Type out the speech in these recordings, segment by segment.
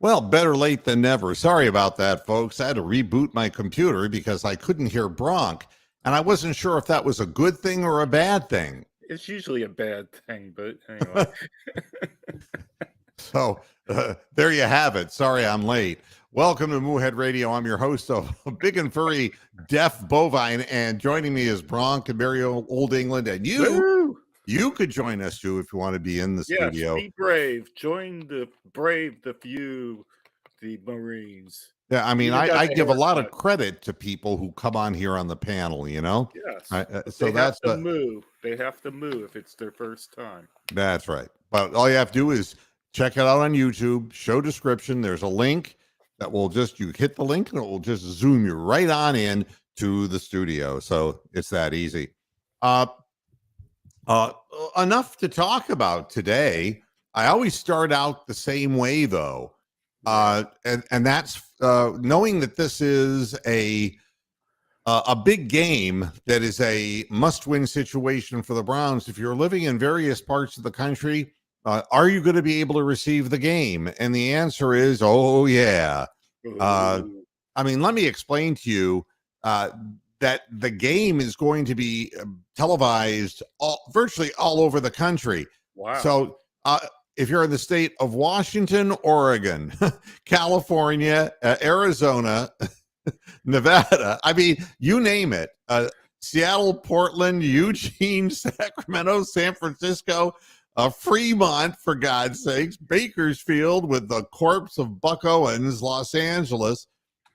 Well, better late than never. Sorry about that, folks. I had to reboot my computer because I couldn't hear Bronk, and I wasn't sure if that was a good thing or a bad thing. It's usually a bad thing, but anyway. So there you have it. Sorry I'm late. Welcome to Moohead Radio. I'm your host of Big and Furry Deaf Bovine, and joining me is Bronk and Barry Old England, and you could join us too if you want to be in the studio. Be brave. Join the brave, the few, the Marines. Yeah, I mean, I give a lot of credit to people who come on here on the panel, you know? Yes. So that's to move. They have to move if it's their first time. That's right. But all you have to do is check it out on YouTube, show description. There's a link that will you hit the link and it will just zoom you right on in to the studio. So it's that easy. Enough to talk about today. I always start out the same way though. And that's knowing that this is a big game that is a must-win situation for the Browns. If you're living in various parts of the country, are you going to be able to receive the game? And the answer is, oh yeah. I mean, let me explain to you that the game is going to be televised virtually all over the country. Wow. So if you're in the state of Washington, Oregon, California, Arizona, Nevada, I mean, you name it, Seattle, Portland, Eugene, Sacramento, San Francisco, Fremont, for God's sakes, Bakersfield with the corpse of Buck Owens, Los Angeles.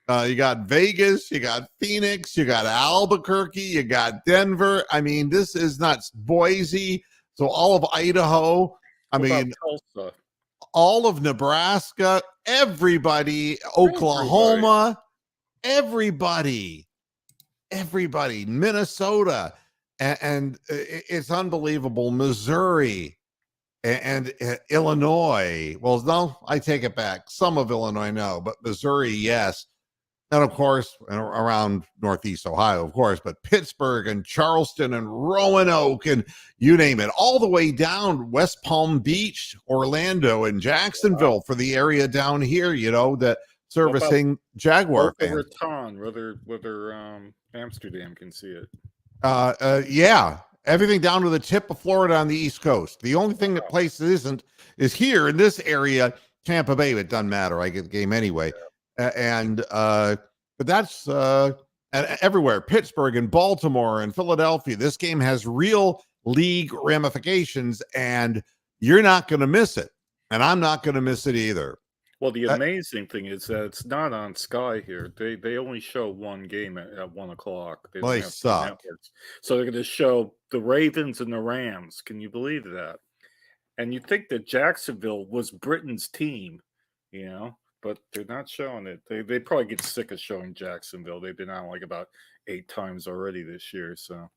You got Vegas, you got Phoenix, you got Albuquerque, you got Denver. I mean, this is nuts. Boise, so all of Idaho. Tulsa? All of Nebraska, everybody, Oklahoma, everybody, Minnesota, and it's unbelievable. Missouri and Illinois. Well, no, I take it back. Some of Illinois, no, but Missouri, yes. And of course, around Northeast Ohio, of course, but Pittsburgh and Charleston and Roanoke and you name it, all the way down West Palm Beach, Orlando, and Jacksonville for the area down here, you know, that servicing Jaguar fans. Whether Amsterdam can see it. Yeah, everything down to the tip of Florida on the East Coast. The only thing that place isn't is here in this area, Tampa Bay. It doesn't matter. I get the game anyway. But that's everywhere, Pittsburgh and Baltimore and Philadelphia. This game has real league ramifications, and you're not going to miss it. And I'm not going to miss it either. Well, the amazing thing is that it's not on Sky here. They only show one game at 1:00. They suck. So they're going to show the Ravens and the Rams. Can you believe that? And you think that Jacksonville was Britain's team, you know? But they're not showing it. They probably get sick of showing Jacksonville. They've been on like about 8 times already this year. So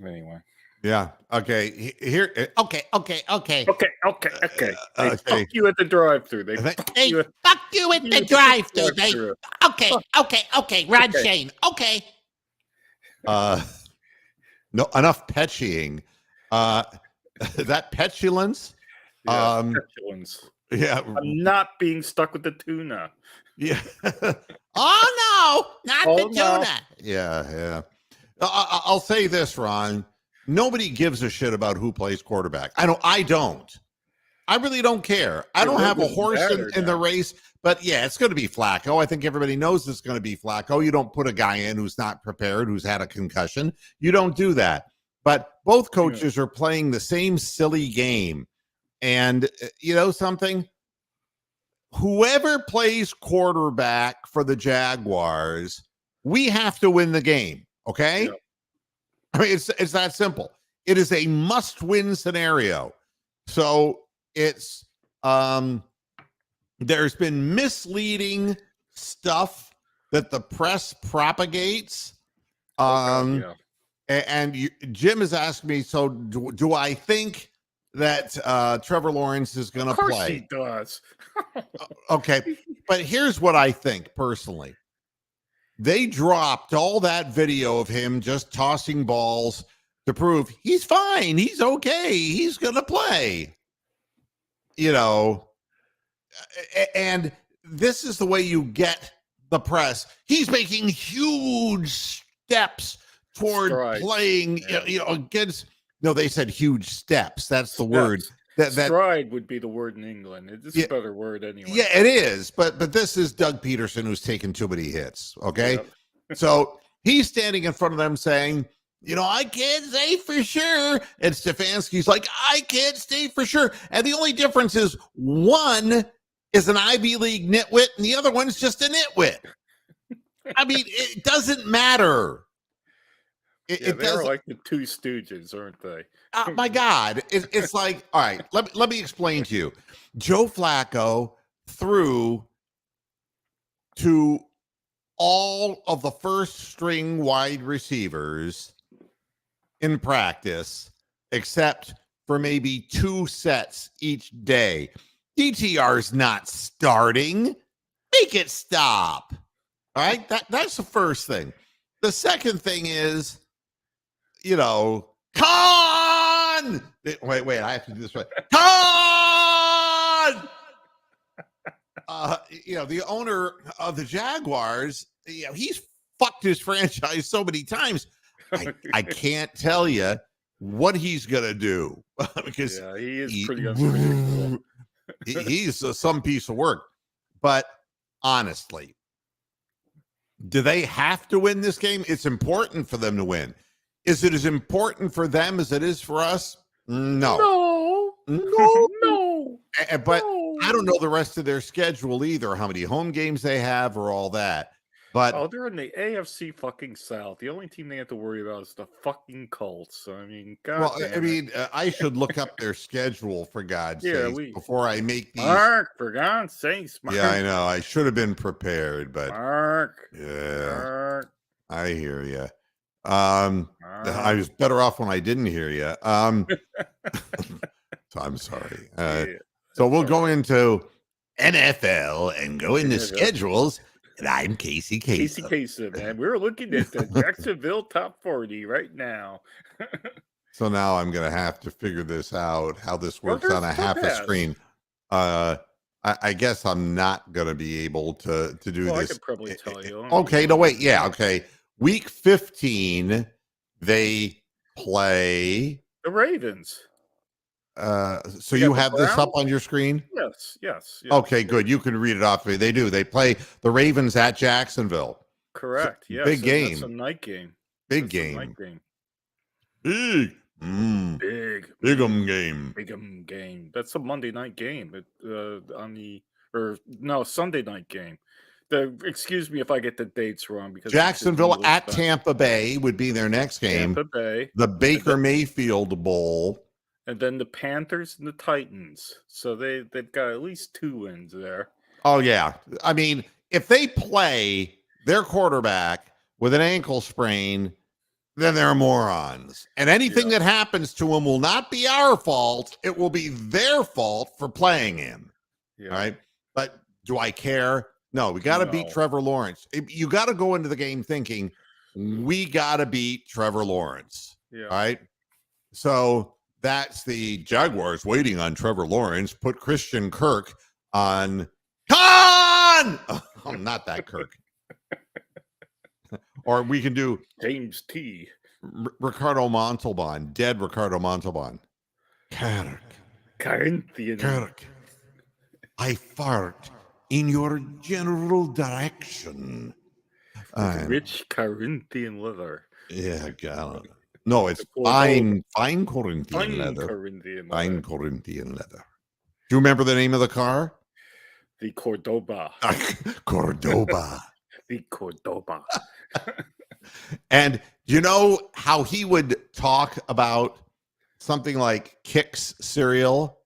anyway. Yeah. Okay. Here. Okay. Hey, fuck you at the drive-thru. Fuck you at the drive-thru. Okay. Rod Shane. Okay. No, enough petching. That petulance. Yeah, petulance. Yeah, I'm not being stuck with the tuna. Yeah. Oh no, not the tuna. No. Yeah. I'll say this, Ron. Nobody gives a shit about who plays quarterback. I don't. I really don't care. I don't have a horse in the race, but yeah, it's going to be Flacco. I think everybody knows it's going to be Flacco. You don't put a guy in who's not prepared, who's had a concussion. You don't do that. But both coaches are playing the same silly game. And you know something? Whoever plays quarterback for the Jaguars, we have to win the game, okay? Yep. I mean, it's that simple. It is a must-win scenario. So it's there's been misleading stuff that the press propagates. And Jim has asked me, so do I think that Trevor Lawrence is going to play? Of course he does. Okay, but here's what I think personally. They dropped all that video of him just tossing balls to prove he's fine, he's okay, he's going to play. You know, and this is the way you get the press. He's making huge steps toward playing, against. No, they said huge steps. That's the word. Stride would be the word in England. It's a better word anyway. Yeah, it is. But this is Doug Peterson who's taken too many hits. Okay, Yep. So he's standing in front of them saying, I can't say for sure. And Stefanski's like, I can't say for sure. And the only difference is one is an Ivy League nitwit and the other one's just a nitwit. I mean, it doesn't matter. They're like the Two Stooges, aren't they? Oh, my God. It's like, all right, let me explain to you. Joe Flacco threw to all of the first string wide receivers in practice, except for maybe 2 sets each day. DTR's not starting. Make it stop. All right, that's the first thing. The second thing is, Con! Wait, I have to do this right. Con! The owner of the Jaguars, he's fucked his franchise so many times. I can't tell you what he's going to do because he is pretty unpredictable. He's some piece of work. But honestly, do they have to win this game? It's important for them to win. Is it as important for them as it is for us? No. But I don't know the rest of their schedule either, how many home games they have or all that. But they're in the AFC fucking South. The only team they have to worry about is the fucking Colts. I mean, I should look up their schedule for God's sake before I make these. Mark, for God's sakes, Mark. Yeah, I know. I should have been prepared, but Mark. Yeah, Mark. I hear you. I was better off when I didn't hear you. So I'm sorry. So we'll go into NFL and go into schedules. And I'm Casey Kasem. Casey Kasem, man. We're looking at the Jacksonville top 40 right now. So now I'm going to have to figure this out, how this works on a half a screen. I guess I'm not going to be able to do this. I could probably tell you. Okay, no, wait. Yeah, okay. Week 15, they play the Ravens. So you have this up on your screen? Yes. Okay, good. You can read it off. They do. They play the Ravens at Jacksonville. Correct. Yes. Big game. That's a night game. Big game. Night game. Big. Big'em game. That's a Monday night game. Sunday night game. Excuse me if I get the dates wrong, because Jacksonville at Tampa Bay would be their next game. Tampa Bay. The Baker Mayfield Bowl. And then the Panthers and the Titans. So they've got at least 2 wins there. Oh, yeah. I mean, if they play their quarterback with an ankle sprain, then they're morons. And anything that happens to him will not be our fault. It will be their fault for playing him. Yeah. All right. But do I care? No, we got to beat Trevor Lawrence. You got to go into the game thinking, we got to beat Trevor Lawrence. Yeah. All right. So that's the Jaguars waiting on Trevor Lawrence. Put Christian Kirk on. Con! Oh, not that Kirk. Or we can do James T. Ricardo Montalban. Dead Ricardo Montalban. Corinthian. Kirk. I fart in your general direction. Rich Corinthian leather. Yeah, God. No, it's fine Corinthian leather. Fine Corinthian leather. Do you remember the name of the car? The Cordoba. Cordoba. The Cordoba. And you know how he would talk about something like Kix cereal?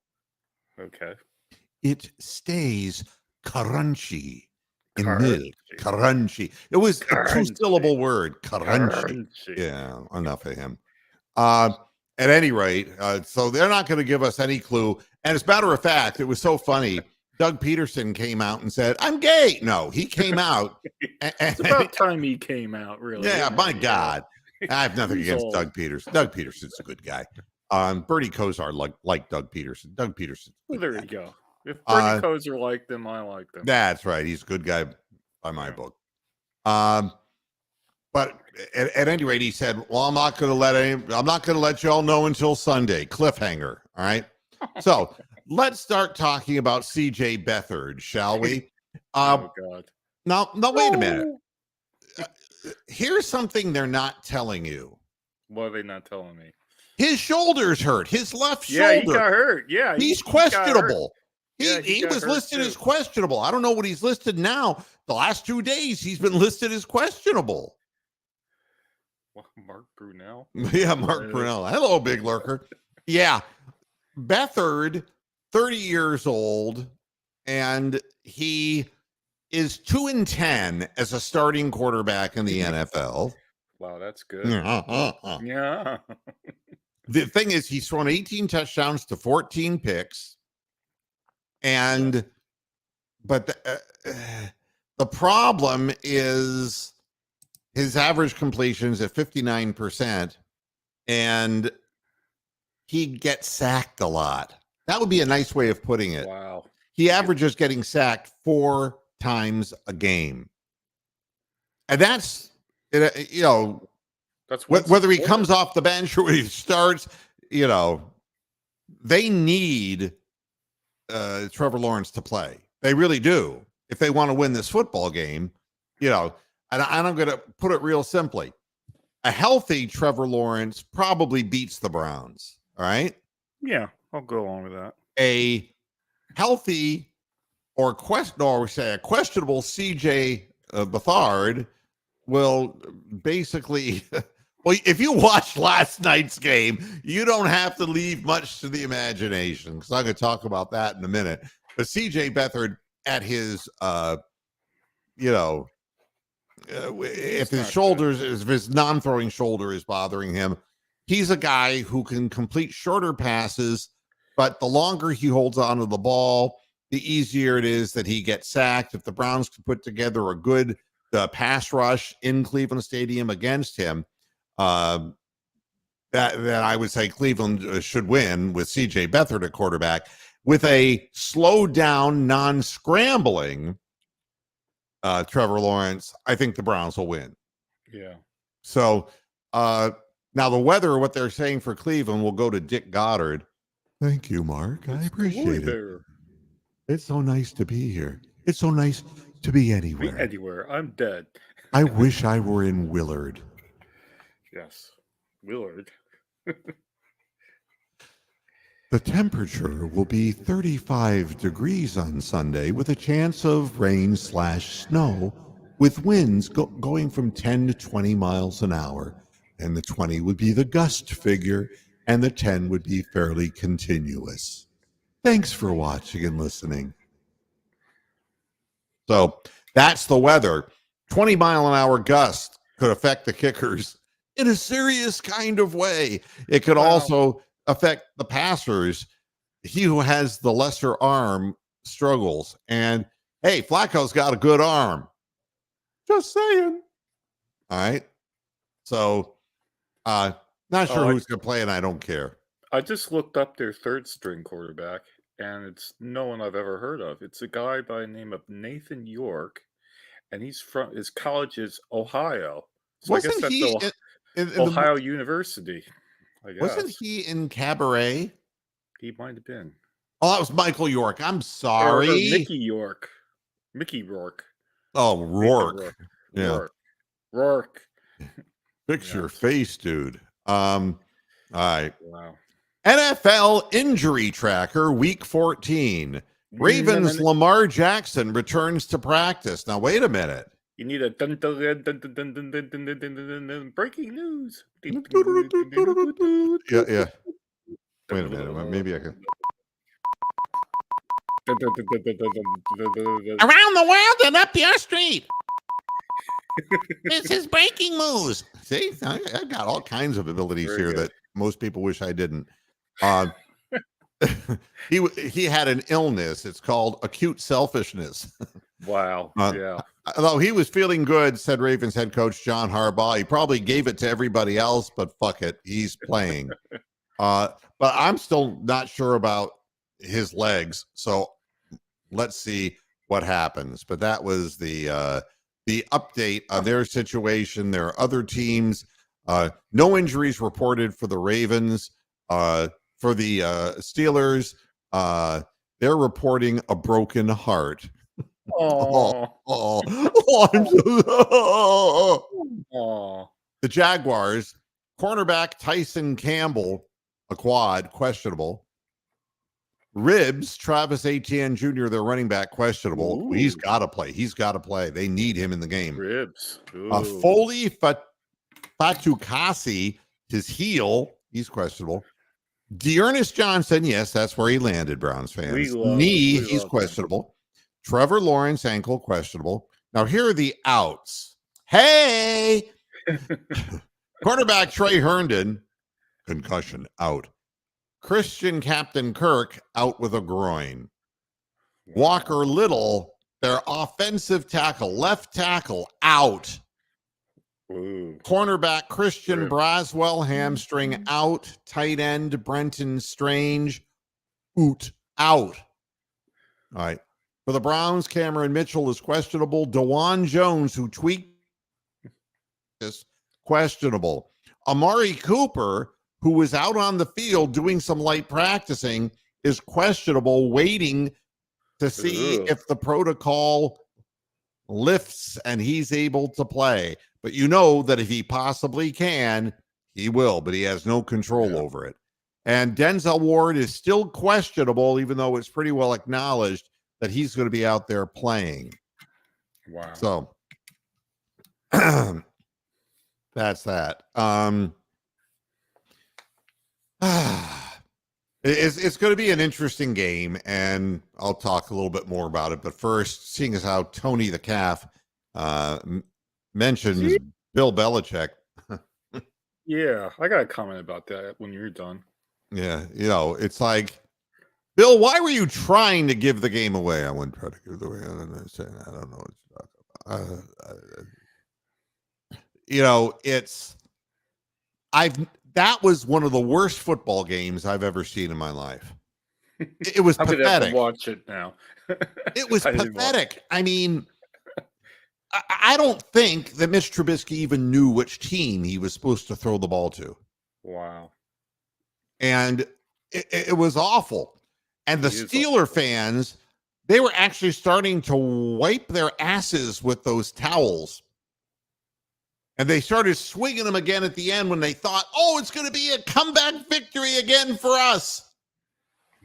Okay. It stays crunchy in milk. Crunchy. It was a 2-syllable word. Crunchy. Yeah, enough of him. At any rate, so they're not going to give us any clue. And as a matter of fact, it was so funny. Doug Peterson came out and said, I'm gay. No, he came out. It's about time he came out, really. Yeah, my God. I have nothing against Doug Peterson. Doug Peterson's a good guy. Bertie Kosar like Doug Peterson. Doug Peterson. Well, there you go. If Bernie Kosar liked them, I like them. That's right. He's a good guy by my book. But at any rate, he said, "Well, I'm not going to let y'all know until Sunday." Cliffhanger. All right. So let's start talking about C.J. Beathard, shall we? Oh God. Now, wait a minute. Here's something they're not telling you. What are they not telling me? His shoulder's hurt. His left shoulder. Yeah, he got hurt. Yeah, he's questionable. He was listed too. as questionable. I don't know what he's listed now. The last 2 days, he's been listed as questionable. Well, Mark Brunell. Yeah, Mark Brunell. Hello, big lurker. Yeah, Beathard, 30 years old, and he is 2-10 as a starting quarterback in the NFL. Wow, that's good. Yeah. The thing is, he's thrown 18 touchdowns to 14 picks. But the problem is his average completions at 59%, and he gets sacked a lot. That would be a nice way of putting it. Wow. He averages getting sacked 4 times a game. And that's, that's whether he comes off the bench or he starts, they need Trevor Lawrence to play. They really do. If they want to win this football game, and I'm going to put it real simply. A healthy Trevor Lawrence probably beats the Browns. All right. Yeah, I'll go along with that. A healthy a questionable CJ Beathard will basically, well, if you watched last night's game, you don't have to leave much to the imagination, because I'm going to talk about that in a minute. But CJ Beathard at his, if his shoulders, if his non-throwing shoulder is bothering him, he's a guy who can complete shorter passes, but the longer he holds onto the ball, the easier it is that he gets sacked. If the Browns could put together a good pass rush in Cleveland Stadium against him, that I would say Cleveland should win with C.J. Beathard at quarterback. With a slowed down, non-scrambling Trevor Lawrence, I think the Browns will win. Yeah. So now the weather, what they're saying for Cleveland, will go to Dick Goddard. Thank you, Mark. I appreciate it. It's so nice to be here. It's so nice to be anywhere. Anywhere. I'm dead. I wish I were in Willard. Yes. Willard. The temperature will be 35 degrees on Sunday with a chance of rain/snow, with winds going from 10 to 20 miles an hour. And the 20 would be the gust figure, and the 10 would be fairly continuous. Thanks for watching and listening. So that's the weather. 20-mile-an-hour gust could affect the kickers in a serious kind of way. It could also affect the passers. He who has the lesser arm struggles. And hey, Flacco's got a good arm. Just saying. All right. So, not sure who's going to play, and I don't care. I just looked up their third string quarterback, and it's no one I've ever heard of. It's a guy by the name of Nathan York, and his college is Ohio. So Wasn't I guess he that's Ohio University. I guess. Wasn't he in Cabaret? He might have been. Oh, that was Michael York. I'm sorry. Or Mickey York. Mickey Rourke. Oh, Rourke. Yeah. Rourke. Fix your face, dude. All right. Wow. NFL injury tracker, week 14. Ravens Lamar Jackson returns to practice. Now, wait a minute. You need a dun, dun, dun, dun, dun, dun, dun, dun, dun, dun, dun, breaking news. Yeah. Wait a minute. Maybe I can. Around the world and up your street. This is breaking news. See, I got all kinds of abilities here that most people wish I didn't. He had an illness. It's called acute selfishness. Wow. Yeah. Although he was feeling good, said Ravens head coach John Harbaugh. He probably gave it to everybody else, but fuck it, he's playing. But I'm still not sure about his legs. So let's see what happens. But that was the update on their situation. There are other teams. No injuries reported for the Ravens. For the Steelers, they're reporting a broken heart. The Jaguars, cornerback Tyson Campbell, a quad, questionable. Ribs, Travis Etienne Jr., their running back, questionable. Ooh. He's got to play. He's got to play. They need him in the game. Ribs. Foley Fatukasi, his heel, he's questionable. Dearness Johnson, yes, that's where he landed, Browns fans. Knee, he's questionable. Him. Trevor Lawrence, ankle, questionable. Now, here are the outs. Hey! Quarterback Trey Herndon, concussion, out. Christian Captain Kirk, out with a groin. Walker Little, their offensive tackle, left tackle, out. Ooh. Cornerback Christian Braswell, hamstring, out. Tight end Brenton Strange, out. All right. For the Browns, Cameron Mitchell is questionable. DeJuan Jones, who tweaked this, questionable. Amari Cooper, who was out on the field doing some light practicing, is questionable, waiting to see if the protocol lifts and he's able to play. But you know that if he possibly can, he will, but he has no control over it. And Denzel Ward is still questionable, even though it's pretty well acknowledged that he's going to be out there playing. Wow. So that's that. It's going to be an interesting game, and I'll talk a little bit more about it. But first, seeing as how Tony the Calf mentions Bill Belichick. Yeah, I got a comment about that when you're done. Yeah, it's like, Bill, why were you trying to give the game away? I wouldn't try to give it away. I don't know what you're talking about. That was one of the worst football games I've ever seen in my life. It was pathetic. Have to watch it now. It was pathetic. I mean, I don't think that Mitch Trubisky even knew which team he was supposed to throw the ball to. Wow. And it was awful. And the Steeler fans, they were actually starting to wipe their asses with those towels. And they started swinging them again at the end when they thought, it's going to be a comeback victory again for us.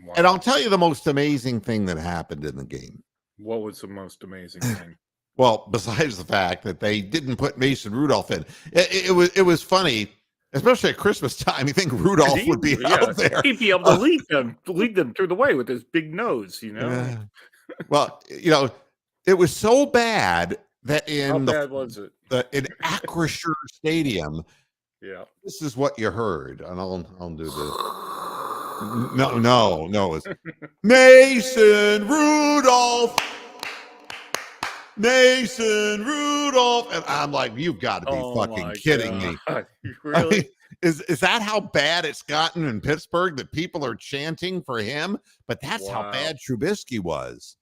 Wow. And I'll tell you the most amazing thing that happened in the game. What was the most amazing thing? Well, besides the fact that they didn't put Mason Rudolph in, it was funny, especially at Christmas time. You think Rudolph would be out there? He'd be able to lead them through the way with his big nose, Well, it was so bad that how bad was it? In Acrisure Stadium, this is what you heard, and I'll do this. No, it's Mason Rudolph. Mason Rudolph, and I'm like, you've got to be fucking kidding me. Really? I mean, is that how bad it's gotten in Pittsburgh that people are chanting for him? But that's how bad Trubisky was.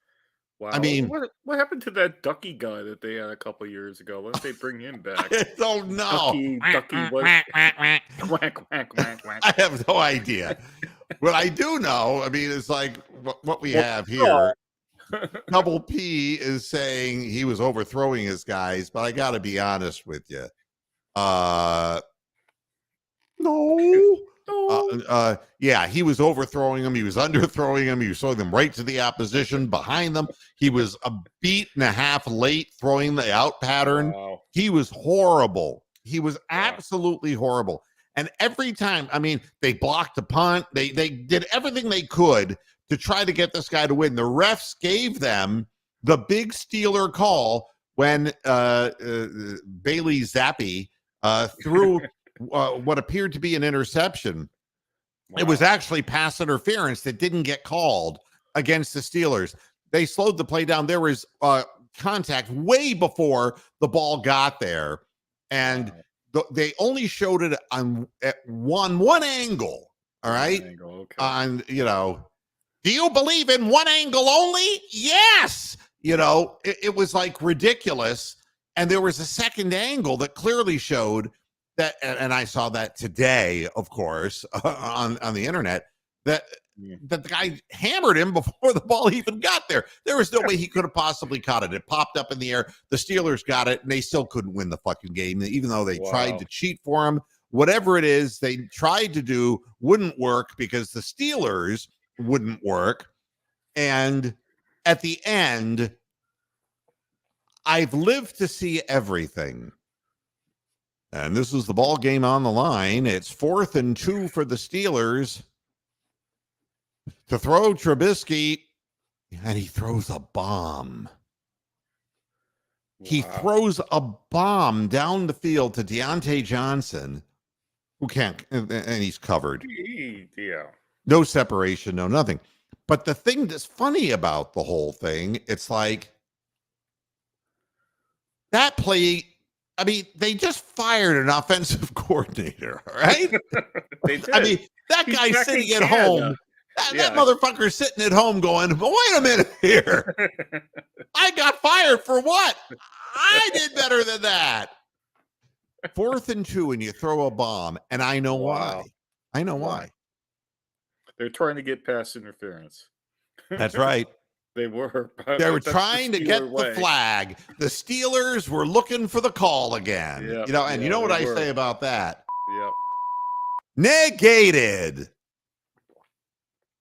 Wow. I mean, what happened to that Ducky guy that they had a couple years ago? Why don't they bring him back? I don't know. Ducky, quack, quack, quack, quack. I have no idea. What I do know, I mean, it's like what we have here. Double P is saying he was overthrowing his guys, but I got to be honest with you. No. Yeah, he was overthrowing them. He was underthrowing them. He was throwing them right to the opposition behind them. He was a beat and a half late throwing the out pattern. Wow. He was horrible. He was absolutely horrible. And every time, I mean, they blocked the punt. They did everything they could to try to get this guy to win. The refs gave them the big Steeler call when Bailey Zappi threw what appeared to be an interception. Wow. It was actually pass interference that didn't get called against the Steelers. They slowed the play down. There was contact way before the ball got there. And they only showed it on at one angle. All right. Okay. On, Do you believe in one angle only? Yes. It was like ridiculous. And there was a second angle that clearly showed that, and I saw that today, of course, on the internet, that the guy hammered him before the ball even got there. There was no way he could have possibly caught it. It popped up in the air. The Steelers got it, and they still couldn't win the fucking game, even though they tried to cheat for him. Whatever it is they tried to do wouldn't work because the Steelers wouldn't work. And at the end, I've lived to see everything. And this is the ball game on the line. It's 4th and 2 for the Steelers to throw Trubisky, and he throws a bomb. Wow. He throws a bomb down the field to Deontay Johnson, who can't, and he's covered. Yeah. No separation, no nothing. But the thing that's funny about the whole thing, it's like that play, I mean, they just fired an offensive coordinator, right? They did. I mean, that guy's sitting at home. That motherfucker's sitting at home going, but wait a minute here. I got fired for what? I did better than that. 4th and 2, and you throw a bomb, and I know why. I know why. They're trying to get pass interference. That's right. They were. They were trying to get the flag. The Steelers were looking for the call again. Yep. And you know what I say about that? Yep. Negated.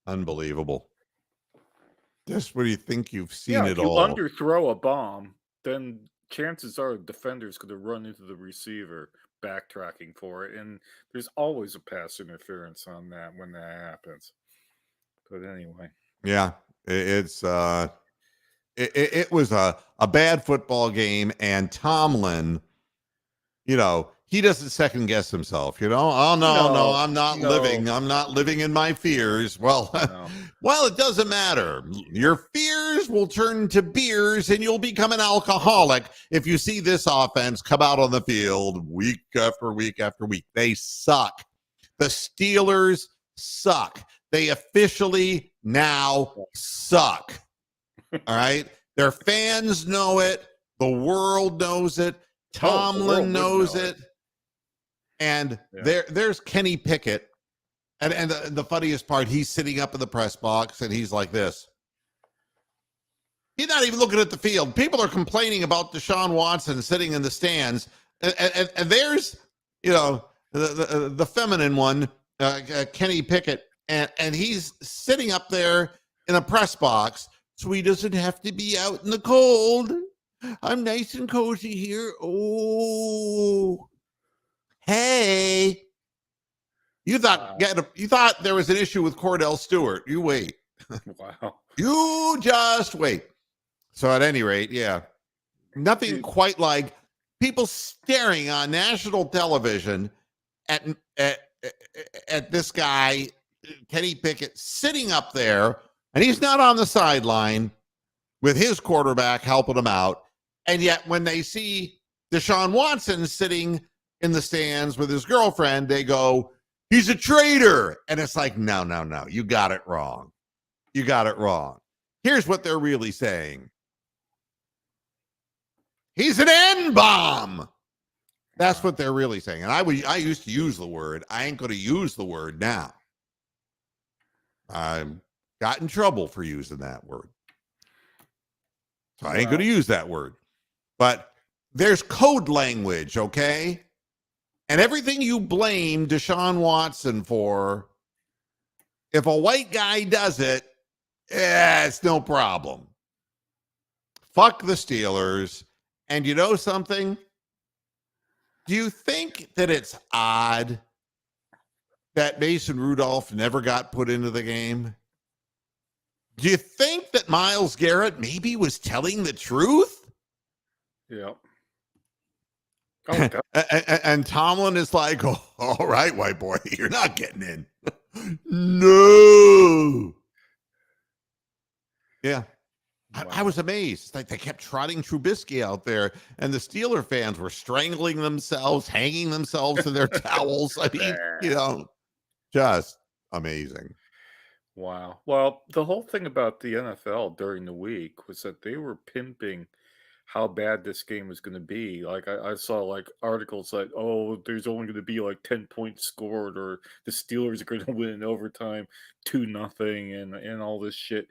Unbelievable. Just when you think you've seen it all. If you underthrow a bomb, then chances are defenders could have run into the receiver backtracking for it. And there's always a pass interference on that when that happens. But anyway. Yeah. It was a bad football game, and Tomlin, he doesn't second guess himself, Oh no, I'm not living. I'm not living in my fears. Well, well, it doesn't matter. Your fears will turn to beers, and you'll become an alcoholic if you see this offense come out on the field week after week after week. They suck. The Steelers suck. They officially now suck. All right. Their fans know it. The world knows it. Tomlin knows it. And there's Kenny Pickett. And the funniest part, he's sitting up in the press box and he's like this. He's not even looking at the field. People are complaining about Deshaun Watson sitting in the stands. And there's, the feminine one, Kenny Pickett. And he's sitting up there in a press box so he doesn't have to be out in the cold. I'm nice and cozy here. Oh, hey. You thought there was an issue with Cordell Stewart. You wait. Wow. You just wait. So at any rate, nothing quite like people staring on national television at this guy, Kenny Pickett, sitting up there, and he's not on the sideline with his quarterback helping him out. And yet when they see Deshaun Watson sitting in the stands with his girlfriend, they go, he's a traitor. And it's like, no. You got it wrong. You got it wrong. Here's what they're really saying. He's an N-bomb. That's what they're really saying. And I used to use the word. I ain't going to use the word now. I got in trouble for using that word. So I ain't going to use that word. But there's code language, okay? And everything you blame Deshaun Watson for, if a white guy does it, it's no problem. Fuck the Steelers. And you know something? Do you think that it's odd that Mason Rudolph never got put into the game? Do you think that Myles Garrett maybe was telling the truth? Yeah. And Tomlin is like, oh, all right, white boy, you're not getting in. No. Yeah. Wow. I was amazed. It's like they kept trotting Trubisky out there, and the Steeler fans were strangling themselves, hanging themselves to their towels. I mean, just amazing. Wow. Well, the whole thing about the NFL during the week was that they were pimping how bad this game was going to be. Like I saw like articles like, oh, there's only going to be like 10 points scored, or the Steelers are going to win in overtime 2-0, and all this shit.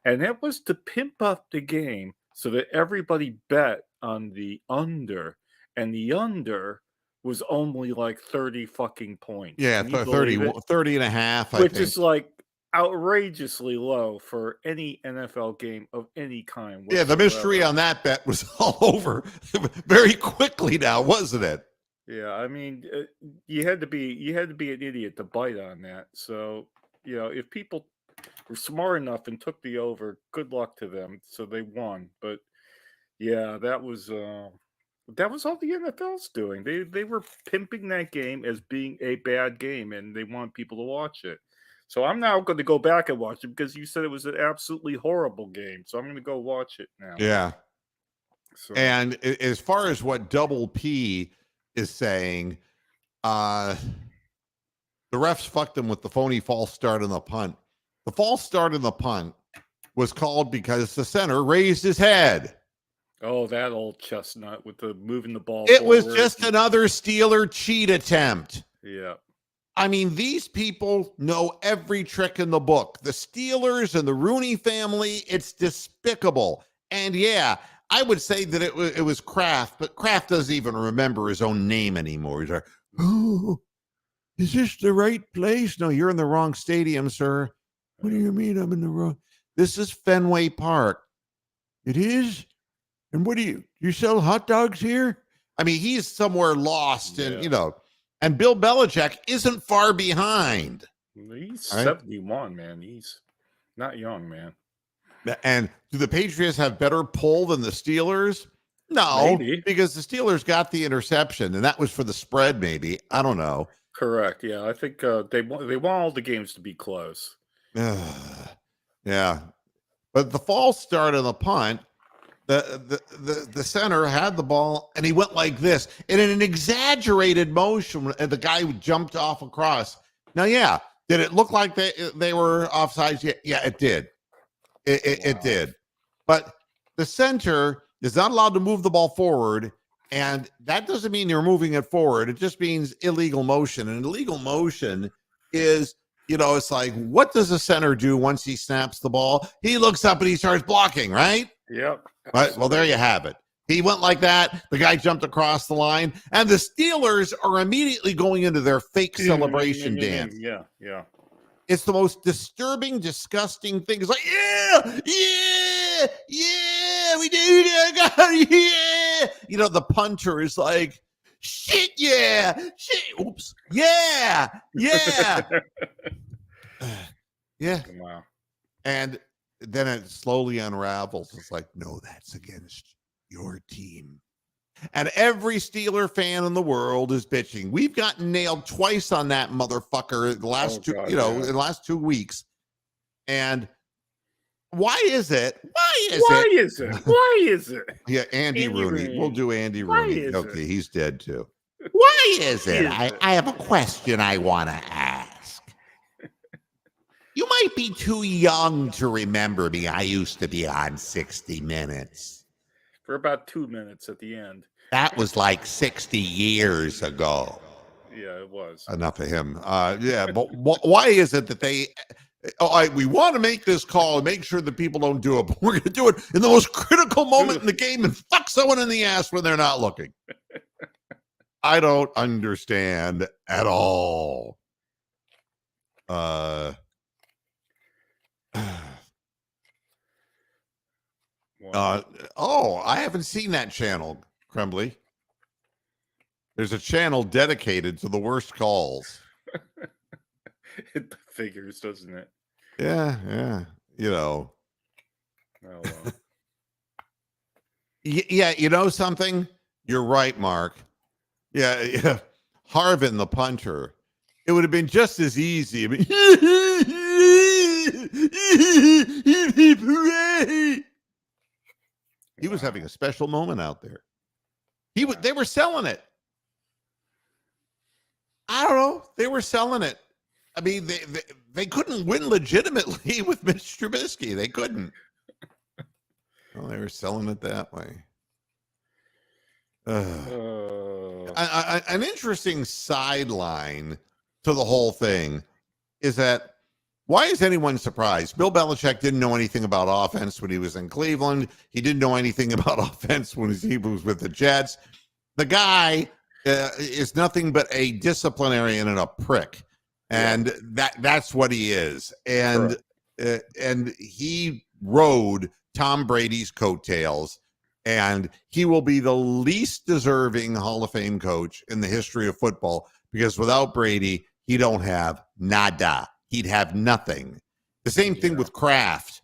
And that was to pimp up the game so that everybody bet on the under, and the under was only like 30 fucking points. Yeah, Can you 30, believe it? 30 and a half, I Which think. is like outrageously low for any NFL game of any kind Yeah, the mystery whatsoever. on that bet was all over very quickly now, wasn't it? Yeah, I mean, you had to be an idiot to bite on that. So, if people were smart enough and took the over, good luck to them. So they won. But yeah, that was all the NFL's doing. They were pimping that game as being a bad game, and they want people to watch it. So I'm now going to go back and watch it because you said it was an absolutely horrible game. So I'm going to go watch it now. Yeah. So And as far as what Double P is saying, the refs fucked him with the phony false start on the punt. The false start on the punt was called because the center raised his head. oh, that old chestnut with the moving the ball. It was forward. just another Steeler cheat attempt. Yeah. I mean, these people know every trick in the book. The Steelers and the Rooney family, it's despicable. And yeah, I would say that it was Kraft, but Kraft doesn't even remember his own name anymore. He's like, oh, is this the right place? No, you're in the wrong stadium, sir. What do you mean I'm in the wrong? This is Fenway Park. It is? And what do you sell hot dogs here? I mean, he's somewhere lost and, and Bill Belichick isn't far behind. He's right? 71, man. He's not young, man. And do the Patriots have better pull than the Steelers? No, Maybe. because the Steelers got the interception, and that was for the spread, maybe. I don't know. Correct. Yeah, I think they want all the games to be close. Yeah. But the false start on the punt, the center had the ball, and he went like this. And in an exaggerated motion, and the guy jumped off across. Now, yeah, did it look like they were offsides? Yeah, it did. It did. But the center is not allowed to move the ball forward, and that doesn't mean you're moving it forward. It just means illegal motion. And illegal motion is, it's like, what does the center do once he snaps the ball? He looks up and he starts blocking, right? Yep. Right. Well, there you have it. He went like that. The guy jumped across the line, and the Steelers are immediately going into their fake celebration dance. Yeah. It's the most disturbing, disgusting thing. It's like, yeah, we did it. I got it, yeah. The punter is like, shit, yeah, shit, oops, yeah. Yeah. Wow. And then it slowly unravels. It's like, no, that's against your team. And every Steeler fan in the world is bitching. We've gotten nailed twice on that motherfucker the last in the last 2 weeks. And why is it? Why is it? Yeah, Andy Rooney. We'll do Andy Rooney. Okay, he's dead too. Why is it? I have a question I want to ask. You might be too young to remember me. I used to be on 60 Minutes. For about 2 minutes at the end. That was like 60 years ago. Yeah, it was. Enough of him. But why is it that we want to make this call and make sure that people don't do it, but we're going to do it in the most critical moment in the game and fuck someone in the ass when they're not looking? I don't understand at all. I haven't seen that channel, Crumbley. There's a channel dedicated to the worst calls. It figures, doesn't it? Yeah. Oh, well. Yeah, something? You're right, Mark. Yeah. Harvin, the punter. It would have been just as easy. I mean, he was having a special moment out there. They were selling it. I don't know. They were selling it. I mean, they couldn't win legitimately with Mitch Trubisky. They couldn't. Well, they were selling it that way. An interesting sideline to the whole thing is that why is anyone surprised? Bill Belichick didn't know anything about offense when he was in Cleveland. He didn't know anything about offense when he was with the Jets. The guy is nothing but a disciplinarian and a prick, and that's what he is. And he rode Tom Brady's coattails, and he will be the least deserving Hall of Fame coach in the history of football, because without Brady, he don't have nada. He'd have nothing. The same thing with Kraft.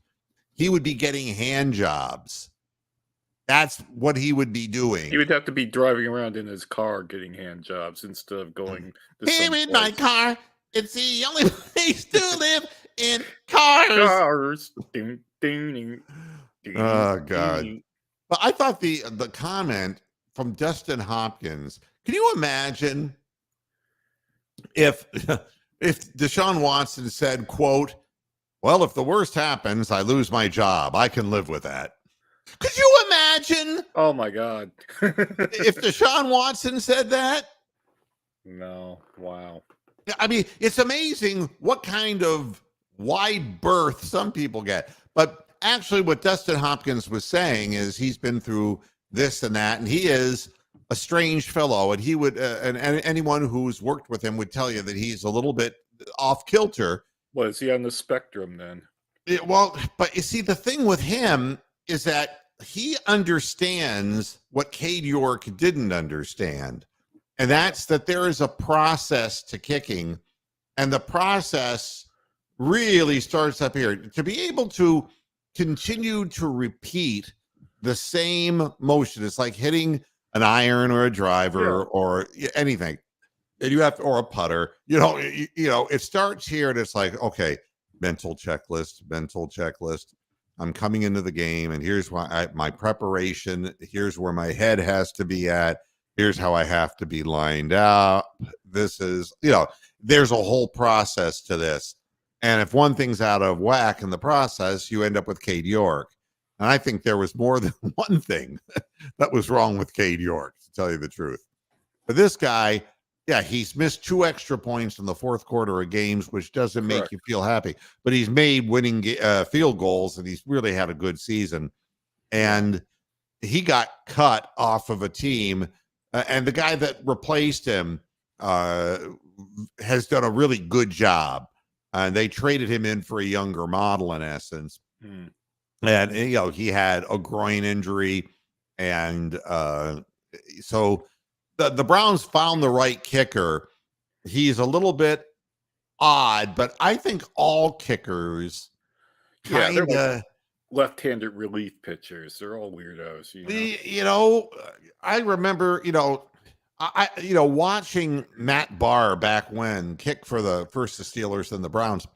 He would be getting hand jobs. That's what he would be doing. He would have to be driving around in his car getting hand jobs instead of going to Here in my car. It's the only place to live in cars. Ding, ding, ding, oh, God. But I thought the comment from Dustin Hopkins, can you imagine if Deshaun Watson said, quote, well, if the worst happens, I lose my job. I can live with that. Could you imagine? Oh, my God. If Deshaun Watson said that? No. Wow. I mean, it's amazing what kind of wide berth some people get. But actually what Dustin Hopkins was saying is he's been through this and that, and he is a strange fellow, and he would and anyone who's worked with him would tell you that he's a little bit off kilter. Well, is he on the spectrum then? But you see, the thing with him is that he understands what Cade York didn't understand, and that's that there is a process to kicking, and the process really starts up here. To be able to continue to repeat the same motion, it's like hitting an iron or a driver or anything, and you have to, or a putter. You know, it starts here, and it's like, okay, mental checklist. I'm coming into the game, and here's why my preparation. Here's where my head has to be at. Here's how I have to be lined up. This is, there's a whole process to this. And if one thing's out of whack in the process, you end up with Cade York. And I think there was more than one thing that was wrong with Cade York, to tell you the truth. But this guy, he's missed 2 extra points in the fourth quarter of games, which doesn't make you feel happy. But he's made winning field goals, and he's really had a good season. And he got cut off of a team, and the guy that replaced him has done a really good job. And they traded him in for a younger model, in essence. And, he had a groin injury. And so the Browns found the right kicker. He's a little bit odd, but I think all kickers kind of like left-handed relief pitchers. They're all weirdos. I remember, watching Matt Barr back when kick for the Steelers and the Browns,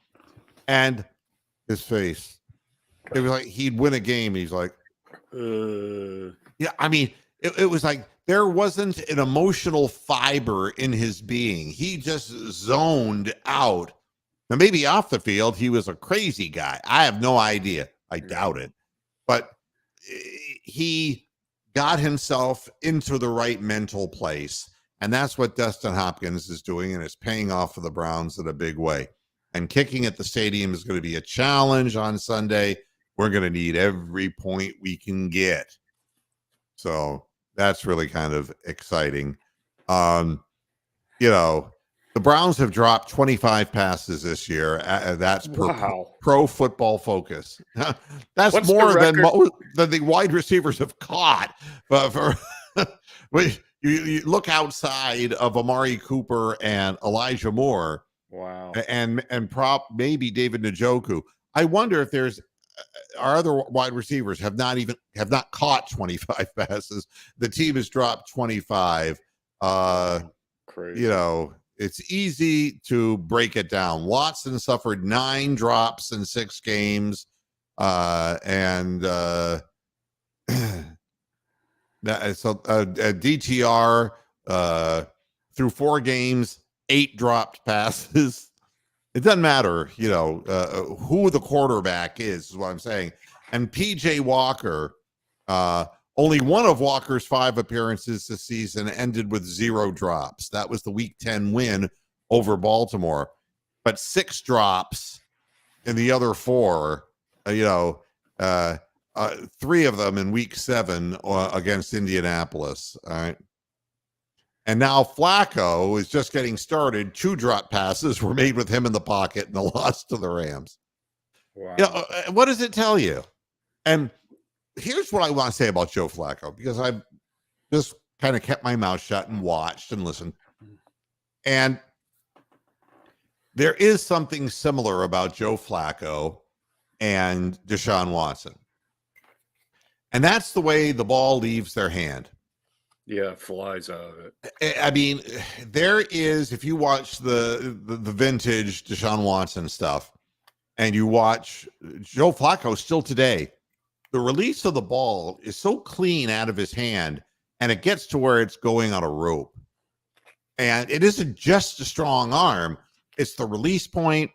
and his face. It was like he'd win a game. He's like, I mean, it was like there wasn't an emotional fiber in his being. He just zoned out. Now, maybe off the field, he was a crazy guy. I have no idea. I doubt it. But he got himself into the right mental place. And that's what Dustin Hopkins is doing, and it's paying off for the Browns in a big way. And kicking at the stadium is going to be a challenge on Sunday. We're going to need every point we can get. So that's really kind of exciting. The Browns have dropped 25 passes this year. That's Pro Football Focus. That's What's more than the wide receivers have caught. But you look outside of Amari Cooper and Elijah Moore. Wow. And maybe David Njoku. I wonder if there's our other wide receivers have not caught 25 passes. The team has dropped 25. Crazy. It's easy to break it down. Watson suffered 9 drops in 6 games. DTR through 4 games, 8 dropped passes. It doesn't matter, who the quarterback is what I'm saying. And PJ Walker, only one of Walker's 5 appearances this season ended with 0 drops. That was the Week 10 win over Baltimore. But 6 drops in the other 4, 3 of them in Week 7 against Indianapolis. All right. And now Flacco is just getting started. 2 drop passes were made with him in the pocket in the loss to the Rams. Wow. What does it tell you? And here's what I want to say about Joe Flacco, because I've just kind of kept my mouth shut and watched and listened. And there is something similar about Joe Flacco and Deshaun Watson. And that's the way the ball leaves their hand. Yeah, flies out of it. I mean, there is, if you watch the vintage Deshaun Watson stuff and you watch Joe Flacco still today, the release of the ball is so clean out of his hand, and it gets to where it's going on a rope. And it isn't just a strong arm, it's the release point,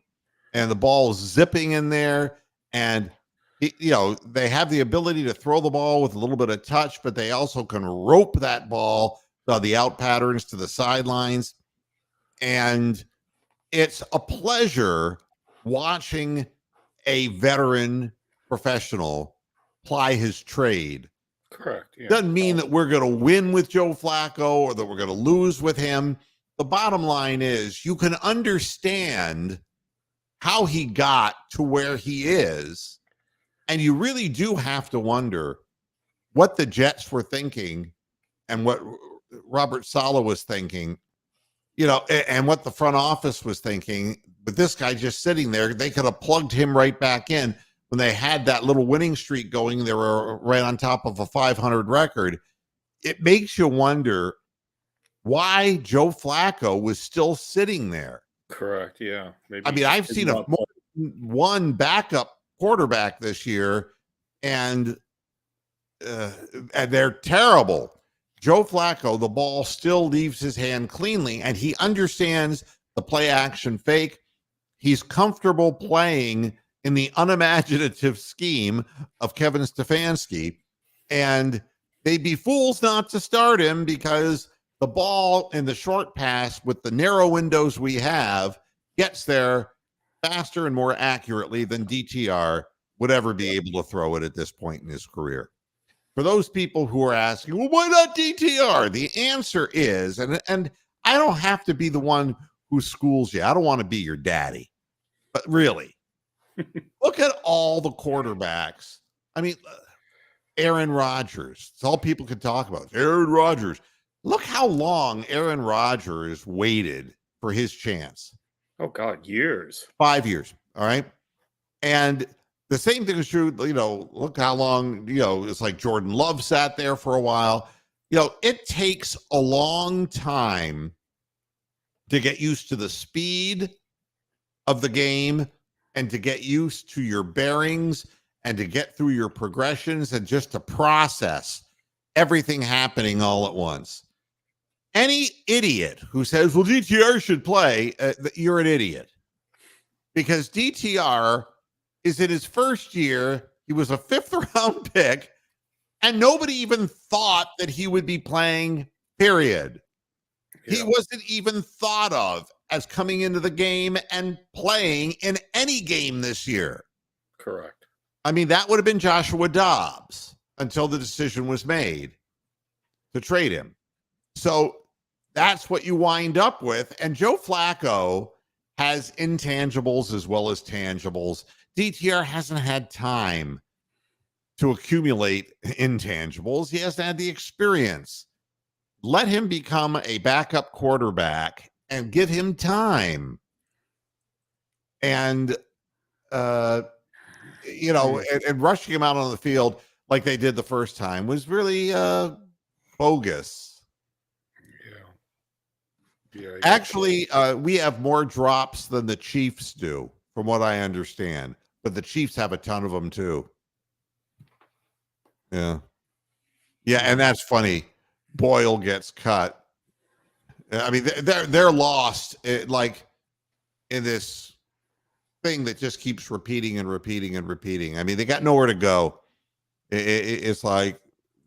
and the ball is zipping in there. And they have the ability to throw the ball with a little bit of touch, but they also can rope that ball, the out patterns to the sidelines. And it's a pleasure watching a veteran professional ply his trade. Correct. Yeah. Doesn't mean that we're going to win with Joe Flacco or that we're going to lose with him. The bottom line is you can understand how he got to where he is. And you really do have to wonder what the Jets were thinking and what Robert Saleh was thinking, and what the front office was thinking. But this guy just sitting there, they could have plugged him right back in when they had that little winning streak going. They were right on top of a 500 record. It makes you wonder why Joe Flacco was still sitting there. Correct. Yeah. Maybe I've seen one backup quarterback this year, and they're terrible. Joe Flacco, the ball still leaves his hand cleanly, and he understands the play action fake. He's comfortable playing in the unimaginative scheme of Kevin Stefanski, and they'd be fools not to start him, because the ball in the short pass with the narrow windows we have gets there faster and more accurately than DTR would ever be able to throw it at this point in his career. For those people who are asking, well, why not DTR? The answer is, and I don't have to be the one who schools you. I don't want to be your daddy. But really, look at all the quarterbacks. I mean, Aaron Rodgers. It's all people can talk about. Aaron Rodgers. Look how long Aaron Rodgers waited for his chance. Oh, God, years. 5 years. All right. And the same thing is true. Look how long, it's like Jordan Love sat there for a while. It takes a long time to get used to the speed of the game and to get used to your bearings and to get through your progressions and just to process everything happening all at once. Any idiot who says, well, DTR should play, you're an idiot. Because DTR is in his first year. He was a 5th round pick, and nobody even thought that he would be playing, period. Yeah. He wasn't even thought of as coming into the game and playing in any game this year. Correct. I mean, that would have been Joshua Dobbs until the decision was made to trade him. So that's what you wind up with. And Joe Flacco has intangibles as well as tangibles. DTR hasn't had time to accumulate intangibles. He hasn't had the experience. Let him become a backup quarterback and give him time. And, and rushing him out on the field like they did the first time was really bogus. Yeah, actually, we have more drops than the Chiefs do, from what I understand. But the Chiefs have a ton of them too. Yeah, and that's funny. Boyle gets cut. I mean, they're lost. Like in this thing that just keeps repeating and repeating and repeating. I mean, they got nowhere to go. It's like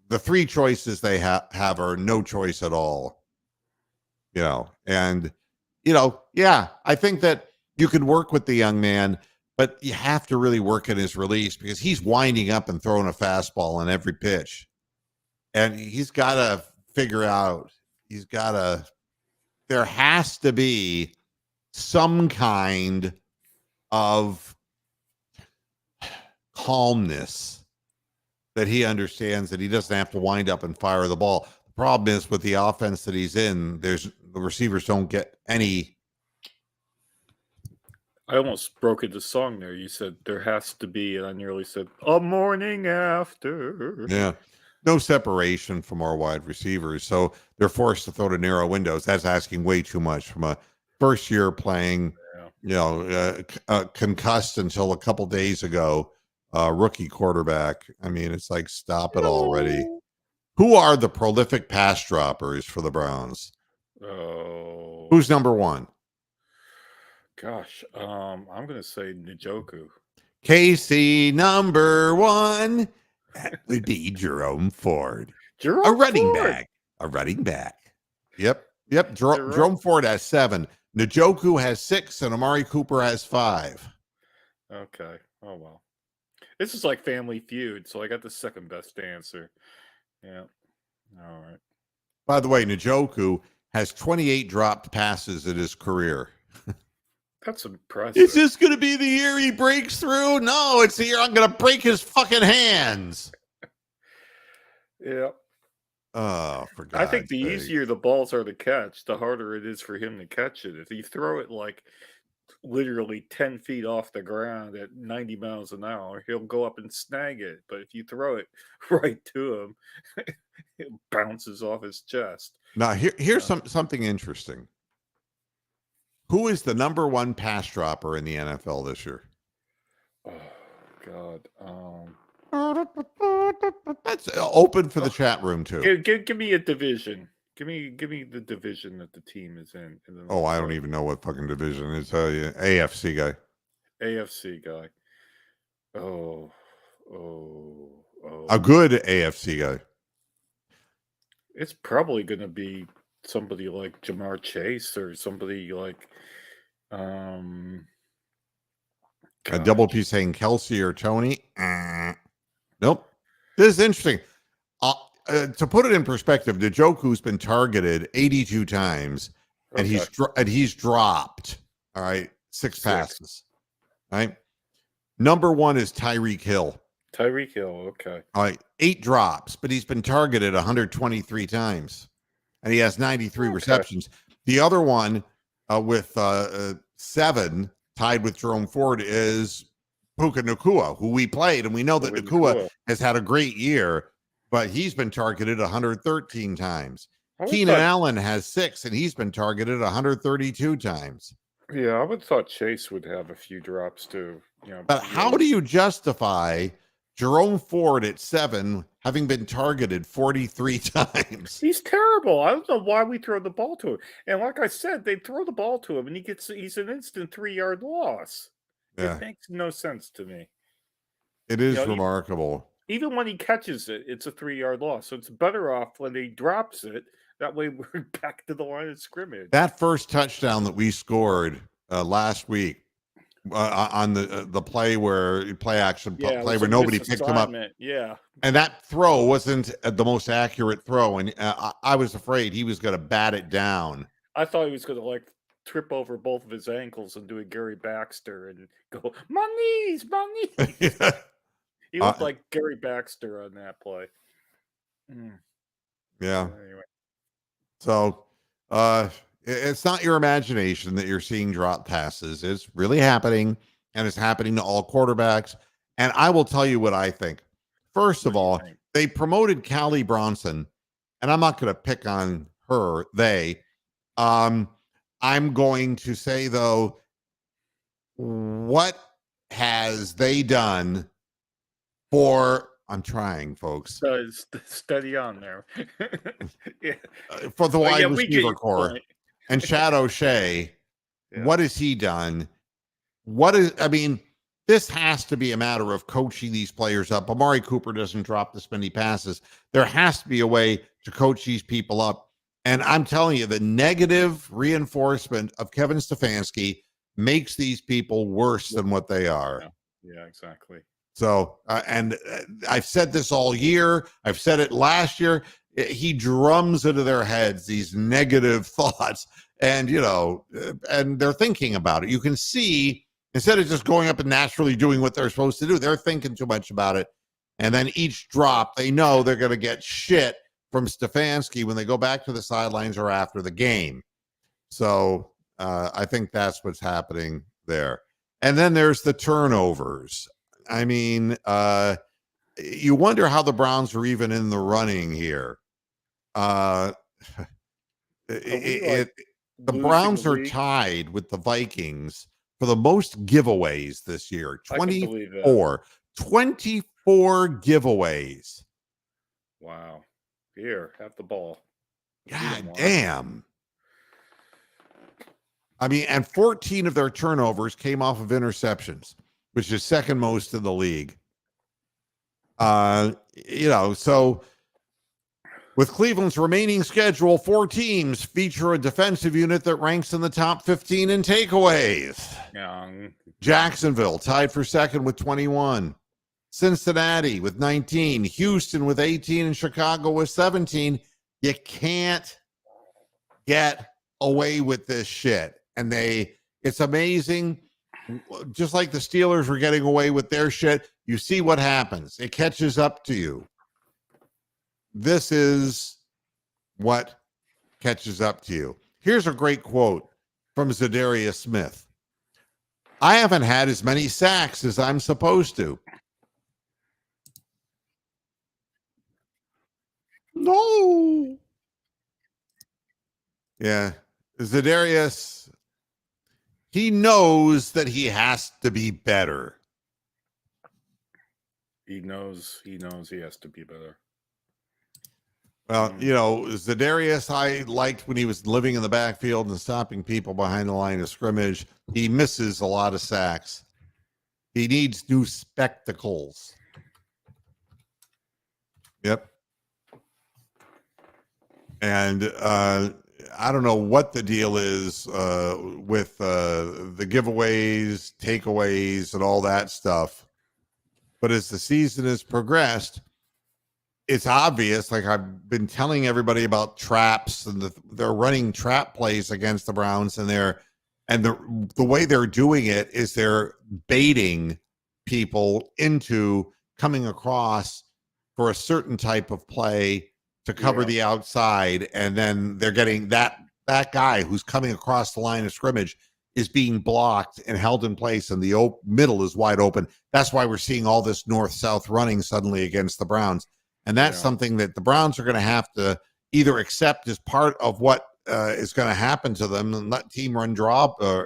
the three choices they have are no choice at all. And yeah, I think that you can work with the young man, but you have to really work in his release because he's winding up and throwing a fastball on every pitch. And he's got to figure out, there has to be some kind of calmness that he understands that he doesn't have to wind up and fire the ball. The problem is with the offense that he's in, the receivers don't get any. I almost broke into song there. You said there has to be, and I nearly said a morning after. Yeah. No separation from our wide receivers. So they're forced to throw to narrow windows. That's asking way too much from a first year playing, concussed until a couple days ago, rookie quarterback. I mean, it's like, stop it already. Who are the prolific pass droppers for the Browns? Oh, who's number one? Gosh, I'm going to say Njoku. KC number one. That would be Jerome Ford. A running back. Yep. Jerome Ford has 7. Njoku has 6, and Amari Cooper has 5. Okay. Oh, well. This is like Family Feud, so I got the second best answer. Yeah. All right. By the way, Njoku has 28 dropped passes in his career. That's impressive. Is this going to be the year he breaks through? No, it's the year I'm going to break his fucking hands. Yeah. Oh, for God's I think the sake. easier the balls are to catch, the harder it is for him to catch it. If you throw it like literally 10 feet off the ground at 90 miles an hour, he'll go up and snag it. But if you throw it right to him, it bounces off his chest. Now, here's something interesting. Who is the number one pass dropper in the NFL this year? Oh, God. That's open for the chat room, too. Give me a division. Give me the division that the team is in. Oh, I don't even know what fucking division it's AFC guy. AFC guy. Oh. A good AFC guy. It's probably going to be somebody like Jamar Chase or somebody like A double P saying Kelsey or Tony. Nope. This is interesting. To put it in perspective, Njoku's been targeted 82 times, and he's dropped. All right, 6 passes. All right. Number 1 is Tyreek Hill. Tyreek Hill. Okay. All right, 8 drops, but he's been targeted 123 times, and he has 93 receptions. The other one with 7, tied with Jerome Ford, is Puka Nacua, who we played, and we know that Nacua has had a great year, but he's been targeted 113 times. Keenan Allen has 6, and he's been targeted 132 times. Yeah, I would have thought Chase would have a few drops too. But how do you justify Jerome Ford at 7 having been targeted 43 times? He's terrible. I don't know why we throw the ball to him. And like I said, they throw the ball to him, and he's an instant 3-yard loss. Yeah. It makes no sense to me. It is remarkable. Even when he catches it, it's a 3-yard loss. So it's better off when he drops it. That way we're back to the line of scrimmage. That first touchdown that we scored last week on the play where nobody picked him up. Yeah. And that throw wasn't the most accurate throw. And I was afraid he was going to bat it down. I thought he was going to trip over both of his ankles and do a Gary Baxter and go, my knees. Yeah. He looked like Gary Baxter on that play. Yeah. Anyway. So it's not your imagination that you're seeing drop passes. It's really happening, and it's happening to all quarterbacks. And I will tell you what I think. First of all, they promoted Callie Bronson, and I'm not going to pick on her, I'm going to say, though, what has they done I'm trying, folks. Steady on there. Yeah. For the wide receiver core. And Shadow Shea, what has he done? this has to be a matter of coaching these players up. Amari Cooper doesn't drop this many passes. There has to be a way to coach these people up. And I'm telling you, the negative reinforcement of Kevin Stefanski makes these people worse than what they are. Yeah, exactly. So, I've said this all year. I've said it last year. He drums into their heads these negative thoughts, and and they're thinking about it. You can see, instead of just going up and naturally doing what they're supposed to do, they're thinking too much about it. And then each drop, they know they're going to get shit from Stefanski when they go back to the sidelines or after the game. So I think that's what's happening there. And then there's the turnovers. I mean, you wonder how the Browns are even in the running here. The Browns are tied with the Vikings for the most giveaways this year. 24 giveaways. Wow. Here, have the ball. God damn. I mean, and 14 of their turnovers came off of interceptions, which is second most in the league. So with Cleveland's remaining schedule, 4 teams feature a defensive unit that ranks in the top 15 in takeaways. Jacksonville tied for second with 21. Cincinnati with 19. Houston with 18. And Chicago with 17. You can't get away with this shit. And it's amazing. Just like the Steelers were getting away with their shit, you see what happens. It catches up to you. This is what catches up to you. Here's a great quote from Zadarius Smith. I haven't had as many sacks as I'm supposed to. No. Yeah. Zadarius, he knows that he has to be better. He knows he has to be better. Well, Zadarius, I liked when he was living in the backfield and stopping people behind the line of scrimmage. He misses a lot of sacks. He needs new spectacles. Yep. And I don't know what the deal is with the giveaways, takeaways, and all that stuff. But as the season has progressed, it's obvious. Like I've been telling everybody about traps, and they're running trap plays against the Browns, and the way they're doing it is they're baiting people into coming across for a certain type of play to cover the outside, and then they're getting that guy who's coming across the line of scrimmage is being blocked and held in place, and the middle is wide open. That's why we're seeing all this north-south running suddenly against the Browns. And that's something that the Browns are going to have to either accept as part of what is going to happen to them and let team run trap plays.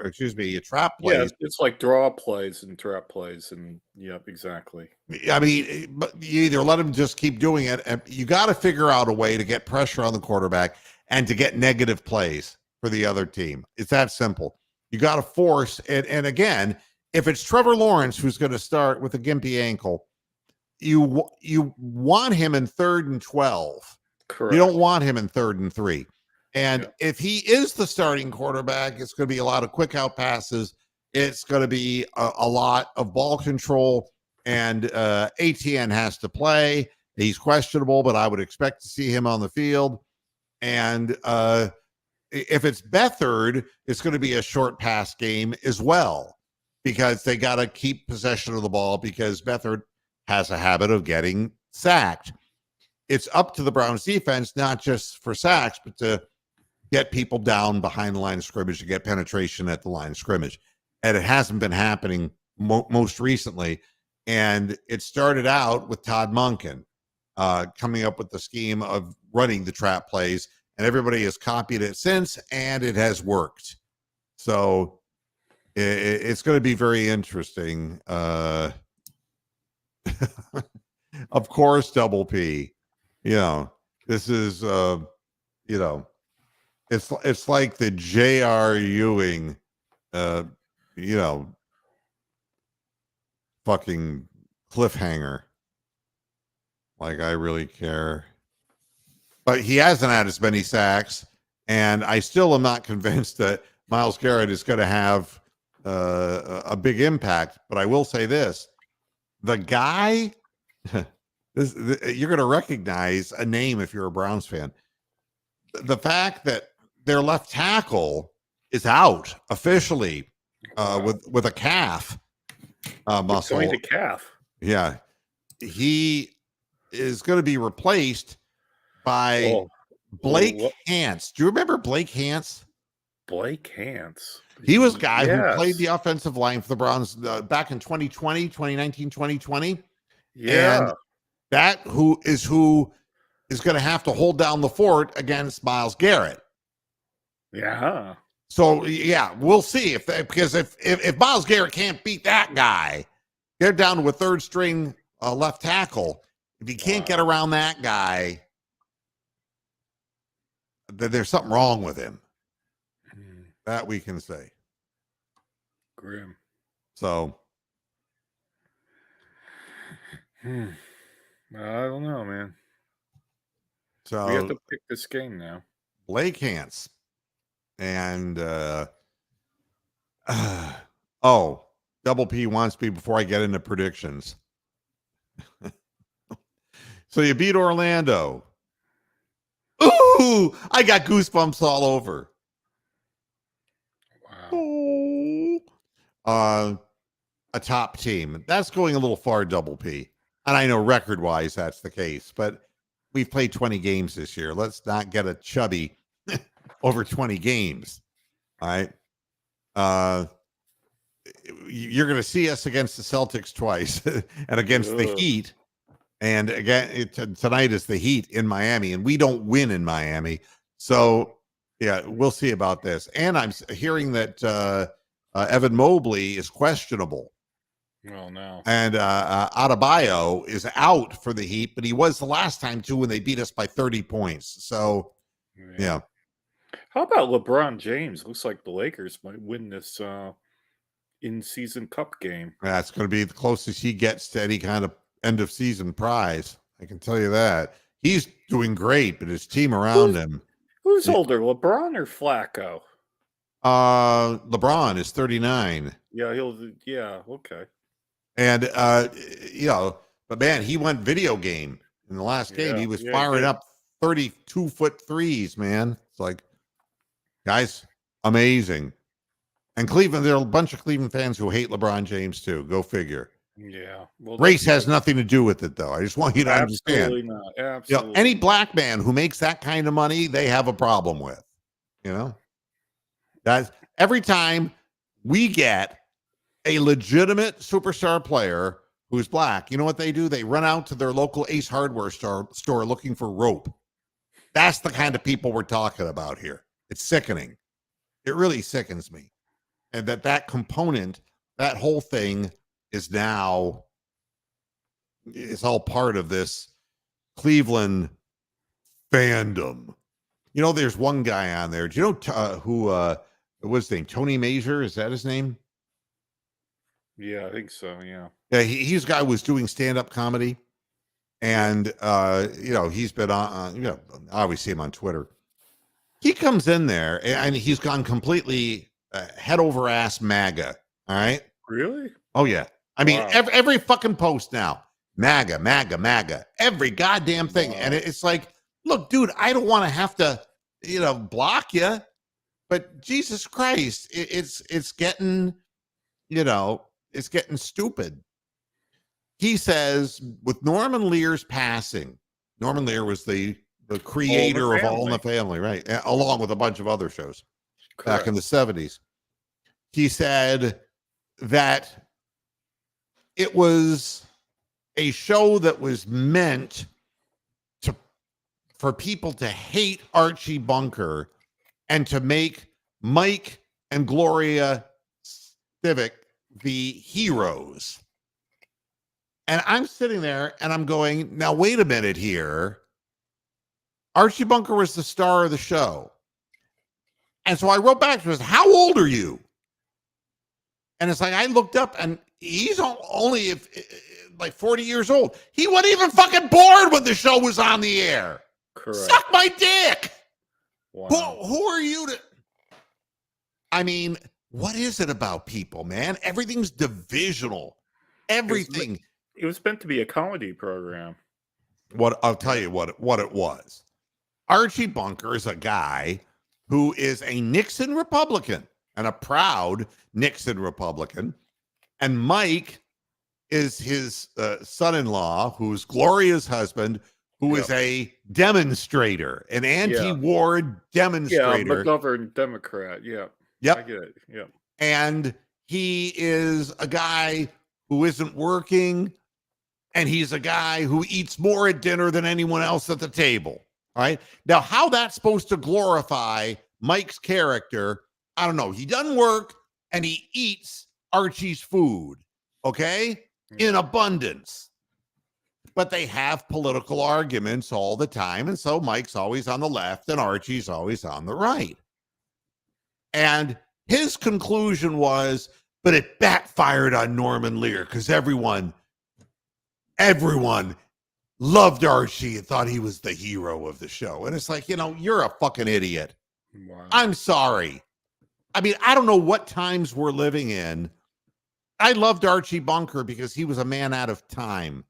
Yeah, it's like draw plays and trap plays. And exactly. I mean, but you either let them just keep doing it. And you got to figure out a way to get pressure on the quarterback and to get negative plays for the other team. It's that simple. You got to force it. And again, if it's Trevor Lawrence who's going to start with a gimpy ankle, you want him in 3rd and 12. Correct. You don't want him in 3rd and 3. And if he is the starting quarterback, it's going to be a lot of quick out passes. It's going to be a lot of ball control. And ATN has to play. He's questionable, but I would expect to see him on the field. And if it's Beathard, it's going to be a short pass game as well, because they got to keep possession of the ball, because Beathard has a habit of getting sacked. It's up to the Browns defense, not just for sacks, but to get people down behind the line of scrimmage, to get penetration at the line of scrimmage. And it hasn't been happening most recently. And it started out with Todd Monken coming up with the scheme of running the trap plays, and everybody has copied it since, and it has worked. So it's going to be very interesting. Of course, Double P. This is it's like the J.R. Ewing fucking cliffhanger. Like, I really care. But he hasn't had as many sacks, and I still am not convinced that Myles Garrett is going to have a big impact. But I will say this. The guy, you're going to recognize a name if you're a Browns fan. The fact that their left tackle is out officially with a calf muscle. Going to calf. Yeah. He is going to be replaced by Blake Hance. Do you remember Blake Hance? Blake Hance. He was a guy who played the offensive line for the Browns back in 2019, 2020. Yeah. And that who is going to have to hold down the fort against Myles Garrett. Yeah. So, yeah, we'll see because if Myles Garrett can't beat that guy, they're down to a third string left tackle. If he can't get around that guy, then there's something wrong with him. That we can say. Grim. So. I don't know, man. So we have to pick this game now. Blake Hance. And Double P wants me before I get into predictions. So you beat Orlando. Ooh, I got goosebumps all over. Wow. A top team. That's going a little far, Double P. And I know record-wise that's the case, but we've played 20 games this year. Let's not get a chubby over 20 games. All right. You're going to see us against the Celtics twice and against the Heat. And again, tonight is the Heat in Miami, and we don't win in Miami. So, yeah, we'll see about this. And I'm hearing that Evan Mobley is questionable. Oh, no. And Adebayo is out for the Heat, but he was the last time, too, when they beat us by 30 points. So, yeah. How about LeBron James? Looks like the Lakers might win this in-season cup game. That's going to be the closest he gets to any kind of end-of-season prize. I can tell you that. He's doing great, but his team around him. Who's older, LeBron or Flacco? LeBron is 39. Yeah, okay. And, but man, he went video game in the last game. He was firing up 32-foot threes, man. It's like, guys, amazing. And Cleveland, there are a bunch of Cleveland fans who hate LeBron James, too. Go figure. Yeah. Well, race has nothing to do with it, though. I just want you to understand. Absolutely not. Absolutely. Any black man who makes that kind of money, they have a problem with. That's every time we get a legitimate superstar player who's black, you know what they do? They run out to their local Ace Hardware store looking for rope. That's the kind of people we're talking about here. It's sickening. It really sickens me. And that component, that whole thing is now, it's all part of this Cleveland fandom. There's one guy on there. Do you know who what's his name? Tony Major? Is that his name? Yeah, I think so. Yeah. Yeah, he's a guy who was doing stand-up comedy. And, he's been on, I always see him on Twitter. He comes in there and he's gone completely head over ass MAGA. All right. Really? Oh, yeah. I mean, every fucking post now, MAGA, MAGA, MAGA, every goddamn thing. Wow. And it's like, look, dude, I don't want to have to, block you, but Jesus Christ, it's getting, it's getting stupid. He says with Norman Lear's passing, Norman Lear was the creator of All in the Family, right? Along with a bunch of other shows. Correct. Back in the 70s. He said that it was a show that was meant for people to hate Archie Bunker and to make Mike and Gloria Stivic the heroes. And I'm sitting there and I'm going, now wait a minute here. Archie Bunker was the star of the show. And so I wrote back to him, how old are you? And it's like, I looked up and he's only like 40 years old. He wasn't even fucking born when the show was on the air. Correct. Suck my dick. Wow. Who are you to? I mean, what is it about people, man? Everything's divisional. Everything. It was meant to be a comedy program. What I'll tell you what it was. Archie Bunker is a guy who is a Nixon Republican and a proud Nixon Republican. And Mike is his son-in-law, who's Gloria's husband, who is a demonstrator, an anti-war demonstrator. Yeah, McGovern Democrat. Yeah. Yep. I get it. Yeah. And he is a guy who isn't working, and he's a guy who eats more at dinner than anyone else at the table. All right. Now, how that's supposed to glorify Mike's character, I don't know. He doesn't work, and he eats Archie's food, okay, in abundance. But they have political arguments all the time, and so Mike's always on the left, and Archie's always on the right. And his conclusion was, but it backfired on Norman Lear because everyone loved Archie and thought he was the hero of the show. And it's like, you're a fucking idiot. Wow. I'm sorry. I mean, I don't know what times we're living in. I loved Archie Bunker because he was a man out of time.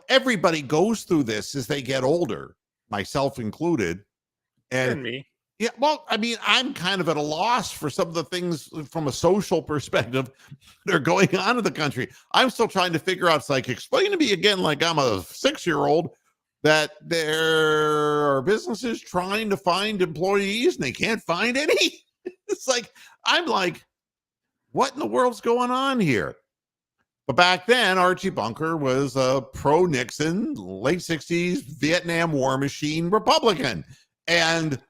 Everybody goes through this as they get older, myself included. And me. Yeah, well, I mean, I'm kind of at a loss for some of the things from a social perspective that are going on in the country. I'm still trying to figure out, it's like, explain to me again, like I'm a 6-year-old, that there are businesses trying to find employees and they can't find any. It's like, I'm like, what in the world's going on here? But back then, Archie Bunker was a pro-Nixon, late 60s Vietnam War machine Republican. And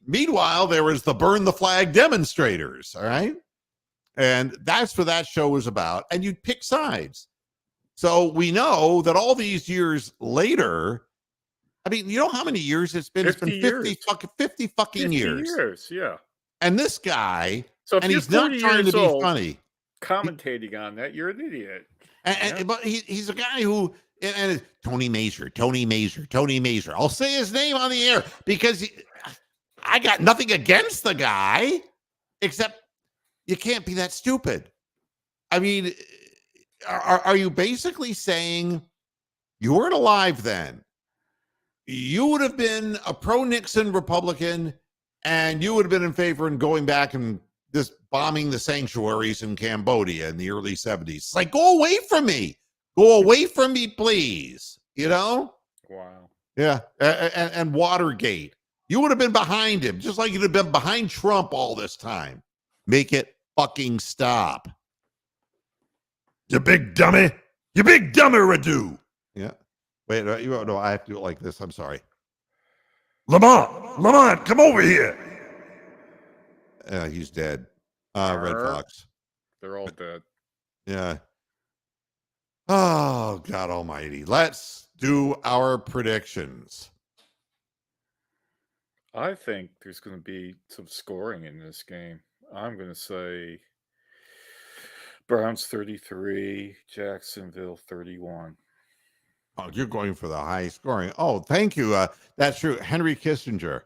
meanwhile, there was the burn the flag demonstrators, all right? And that's what that show was about. And you'd pick sides. So we know that all these years later, I mean, you know how many years it's been? It's been 50 fucking years. Yeah. And this guy, so and he's not trying to be funny. Commentating on that, you're an idiot. But he's a guy who, and Tony Mazur. I'll say his name on the air because I got nothing against the guy, except you can't be that stupid. I mean, are you basically saying you weren't alive then? You would have been a pro-Nixon Republican, and you would have been in favor in going back and just bombing the sanctuaries in Cambodia in the early 70s. It's like, go away from me. Go away from me, please. Wow. Yeah. And Watergate. You would have been behind him, just like you'd have been behind Trump all this time. Make it fucking stop. You big dummy. You big dummy, Radu. Yeah. Wait, no, I have to do it like this. I'm sorry. Lamont, come over here. He's dead. Red Fox. They're all dead. Yeah. Oh, God almighty. Let's do our predictions. I think there's going to be some scoring in this game. I'm going to say Browns 33, Jacksonville 31. Oh, you're going for the high scoring. Oh, thank you. That's true. Henry Kissinger.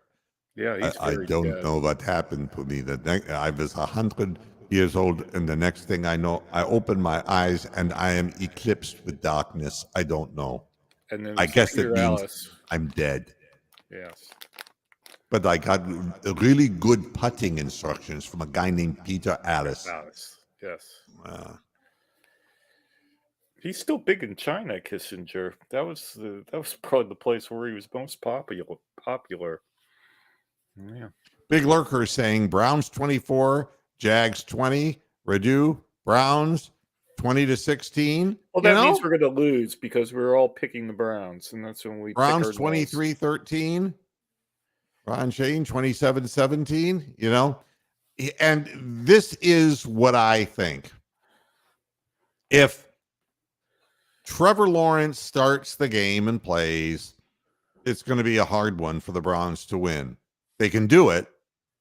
Yeah, he's I don't know what happened to me. I was 100 years old, and the next thing I know, I open my eyes and I am eclipsed with darkness. I don't know. And then I guess Peter it means Alice. I'm dead. Yes. But I got really good putting instructions from a guy named Peter Alice. Yes. He's still big in China, Kissinger. That was probably the place where he was most popular. Yeah. Big Lurker saying Browns 24, Jags 20, Radu, Browns 20-16. Well, that means we're going to lose because we're all picking the Browns, and that's when we Browns 23-13. Ron Shane 27-17. And this is what I think. If Trevor Lawrence starts the game and plays, it's going to be a hard one for the Browns to win. They can do it,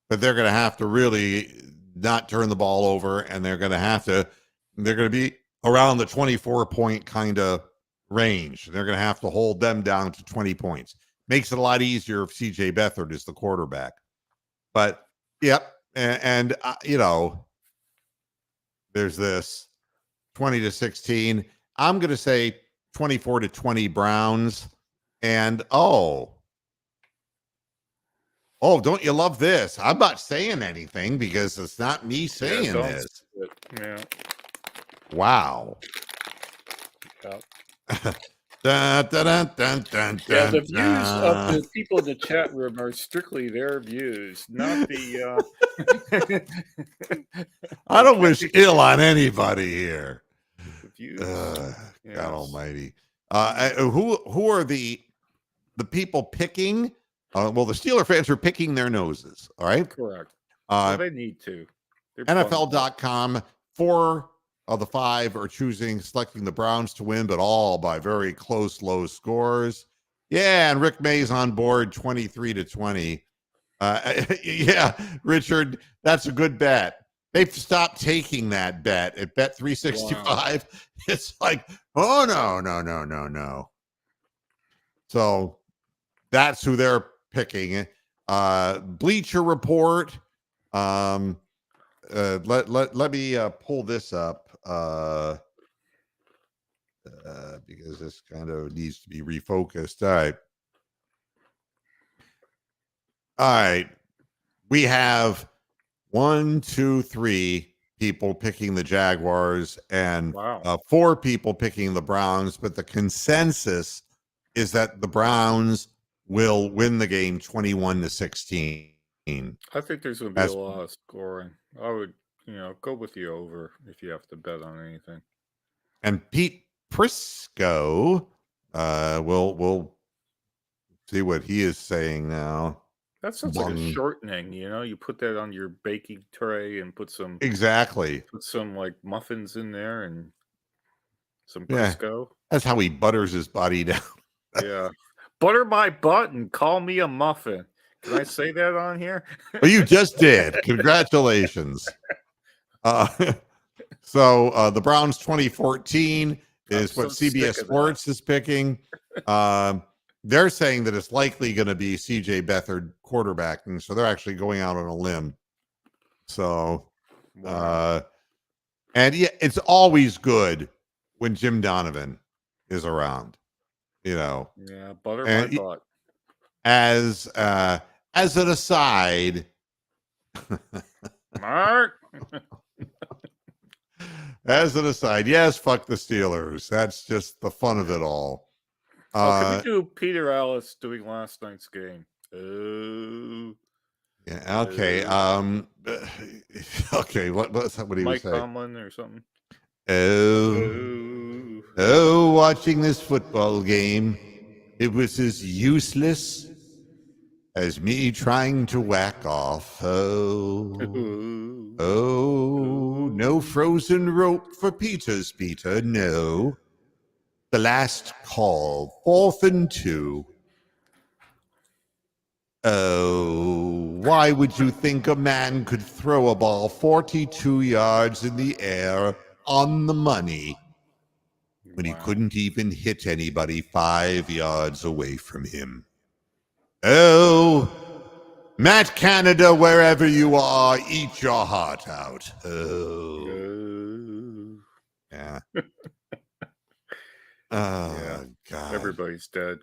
but they're going to have to really not turn the ball over, and they're going to have to They're going to be around the 24-point kind of range. They're going to have to hold them down to 20 points. Makes it a lot easier if CJ Beathard is the quarterback. But, yep. And there's this 20-16. I'm going to say 24-20 Browns. And, don't you love this? I'm not saying anything because it's not me saying this. Yeah. Wow. Yep. Dun, dun, dun, dun, dun, Yeah, the dun, views of dun. the people in the chat room are strictly their views, not the. I don't wish ill on anybody here. The views. God Almighty. Who are the people picking? Well, the Steeler fans are picking their noses. All right. Correct. Well, they need to. NFL.com, 4 of the 5 are selecting the Browns to win, but all by very close, low scores. Yeah, and Rick May's on board 23-20. Yeah, Richard, that's a good bet. They've stopped taking that bet at Bet 365. Wow. It's like, oh, no. So that's who they're picking. Bleacher Report. Let me pull this up because this kind of needs to be refocused. All right. We have 1, 2, 3 people picking the Jaguars and 4 people picking the Browns, but the consensus is that the Browns will win the game 21-16. I think there's going to be a lot of scoring. I would, go with the over if you have to bet on anything. And Pete Prisco, we'll see what he is saying now. That sounds like a shortening, you put that on your baking tray and put some like muffins in there and some Crisco. Yeah, that's how he butters his body down. Yeah. Butter my butt and call me a muffin. Can I say that on here? Well, you just did. Congratulations. So the Browns 2014 is what CBS Sports is picking. They're saying that it's likely going to be CJ Beathard quarterbacking, so they're actually going out on a limb. So, and yeah, it's always good when Jim Donovan is around. Yeah, butter my butt. As an aside, Mark. As an aside, yes, fuck the Steelers. That's just the fun of it all. Can we do Peter Ellis doing last night's game? Oh. Yeah. Okay. Okay. What he was saying? Mike Tomlin or something. Oh, watching this football game, it was as useless as me trying to whack off. Oh, no frozen rope for Peter, no. The last call, 4th and 2. Oh, why would you think a man could throw a ball 42 yards in the air on the money when he couldn't even hit anybody 5 yards away from him? Oh, Matt Canada, wherever you are, eat your heart out. Oh. Yeah. Oh, God. Everybody's dead.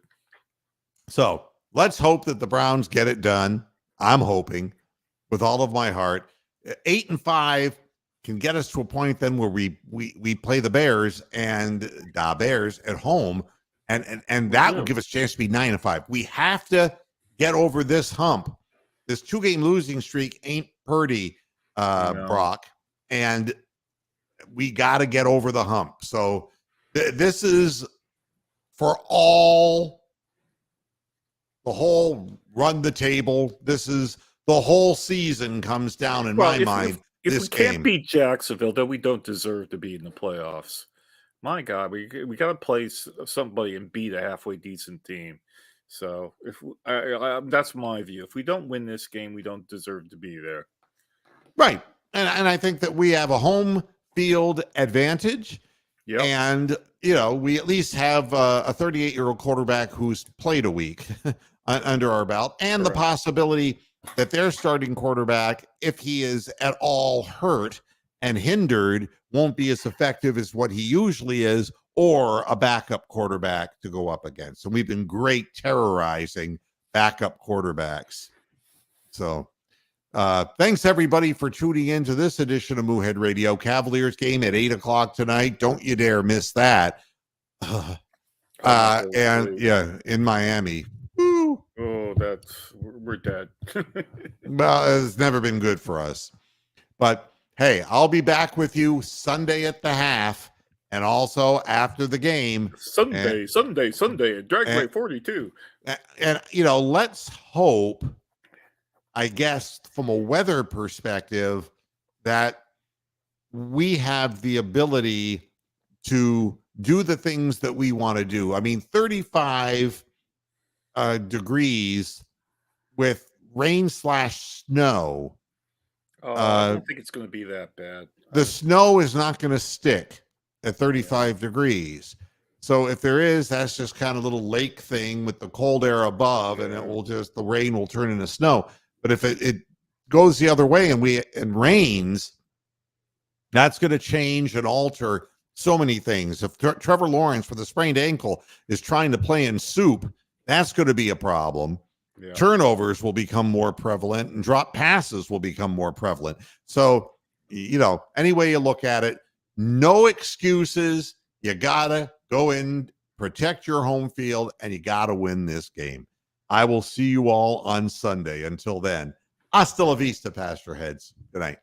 So let's hope that the Browns get it done. I'm hoping with all of my heart. 8-5 can get us to a point then where we play the Bears and Bears at home. And that will give us a chance to be 9-5. We have to get over this hump. This 2-game losing streak ain't pretty, Brock. And we got to get over the hump. So this is for all the whole run the table. This is the whole season comes down in my mind. If we can't beat Jacksonville, then we don't deserve to be in the playoffs. My God, we got to play somebody and beat a halfway decent team. So if that's my view. If we don't win this game, we don't deserve to be there. Right. And I think that we have a home field advantage. Yep. And, we at least have a 38-year-old quarterback who's played a week under our belt, and the possibility that their starting quarterback, if he is at all hurt and hindered, won't be as effective as what he usually is, or a backup quarterback to go up against. And we've been great terrorizing backup quarterbacks. So thanks everybody for tuning in to this edition of Moohead Radio. Cavaliers game at 8:00 tonight. Don't you dare miss that. And yeah, in Miami. Woo. Oh, we're dead. Well, it's never been good for us. But hey, I'll be back with you Sunday at the half, and also after the game. Sunday at Dragway 42. And let's hope, I guess, from a weather perspective, that we have the ability to do the things that we want to do. I mean, 35 degrees with rain/snow. I don't think it's going to be that bad. The snow is not going to stick at 35 degrees. So if there is, that's just kind of a little lake thing with the cold air above, and the rain will turn into snow. But if it goes the other way and rains, that's going to change and alter so many things. If Trevor Lawrence with a sprained ankle is trying to play in soup, that's going to be a problem. Yeah. Turnovers will become more prevalent, and drop passes will become more prevalent. So, any way you look at it, no excuses. You got to go in, protect your home field, and you got to win this game. I will see you all on Sunday. Until then, hasta la vista, Pastor Heads. Good night.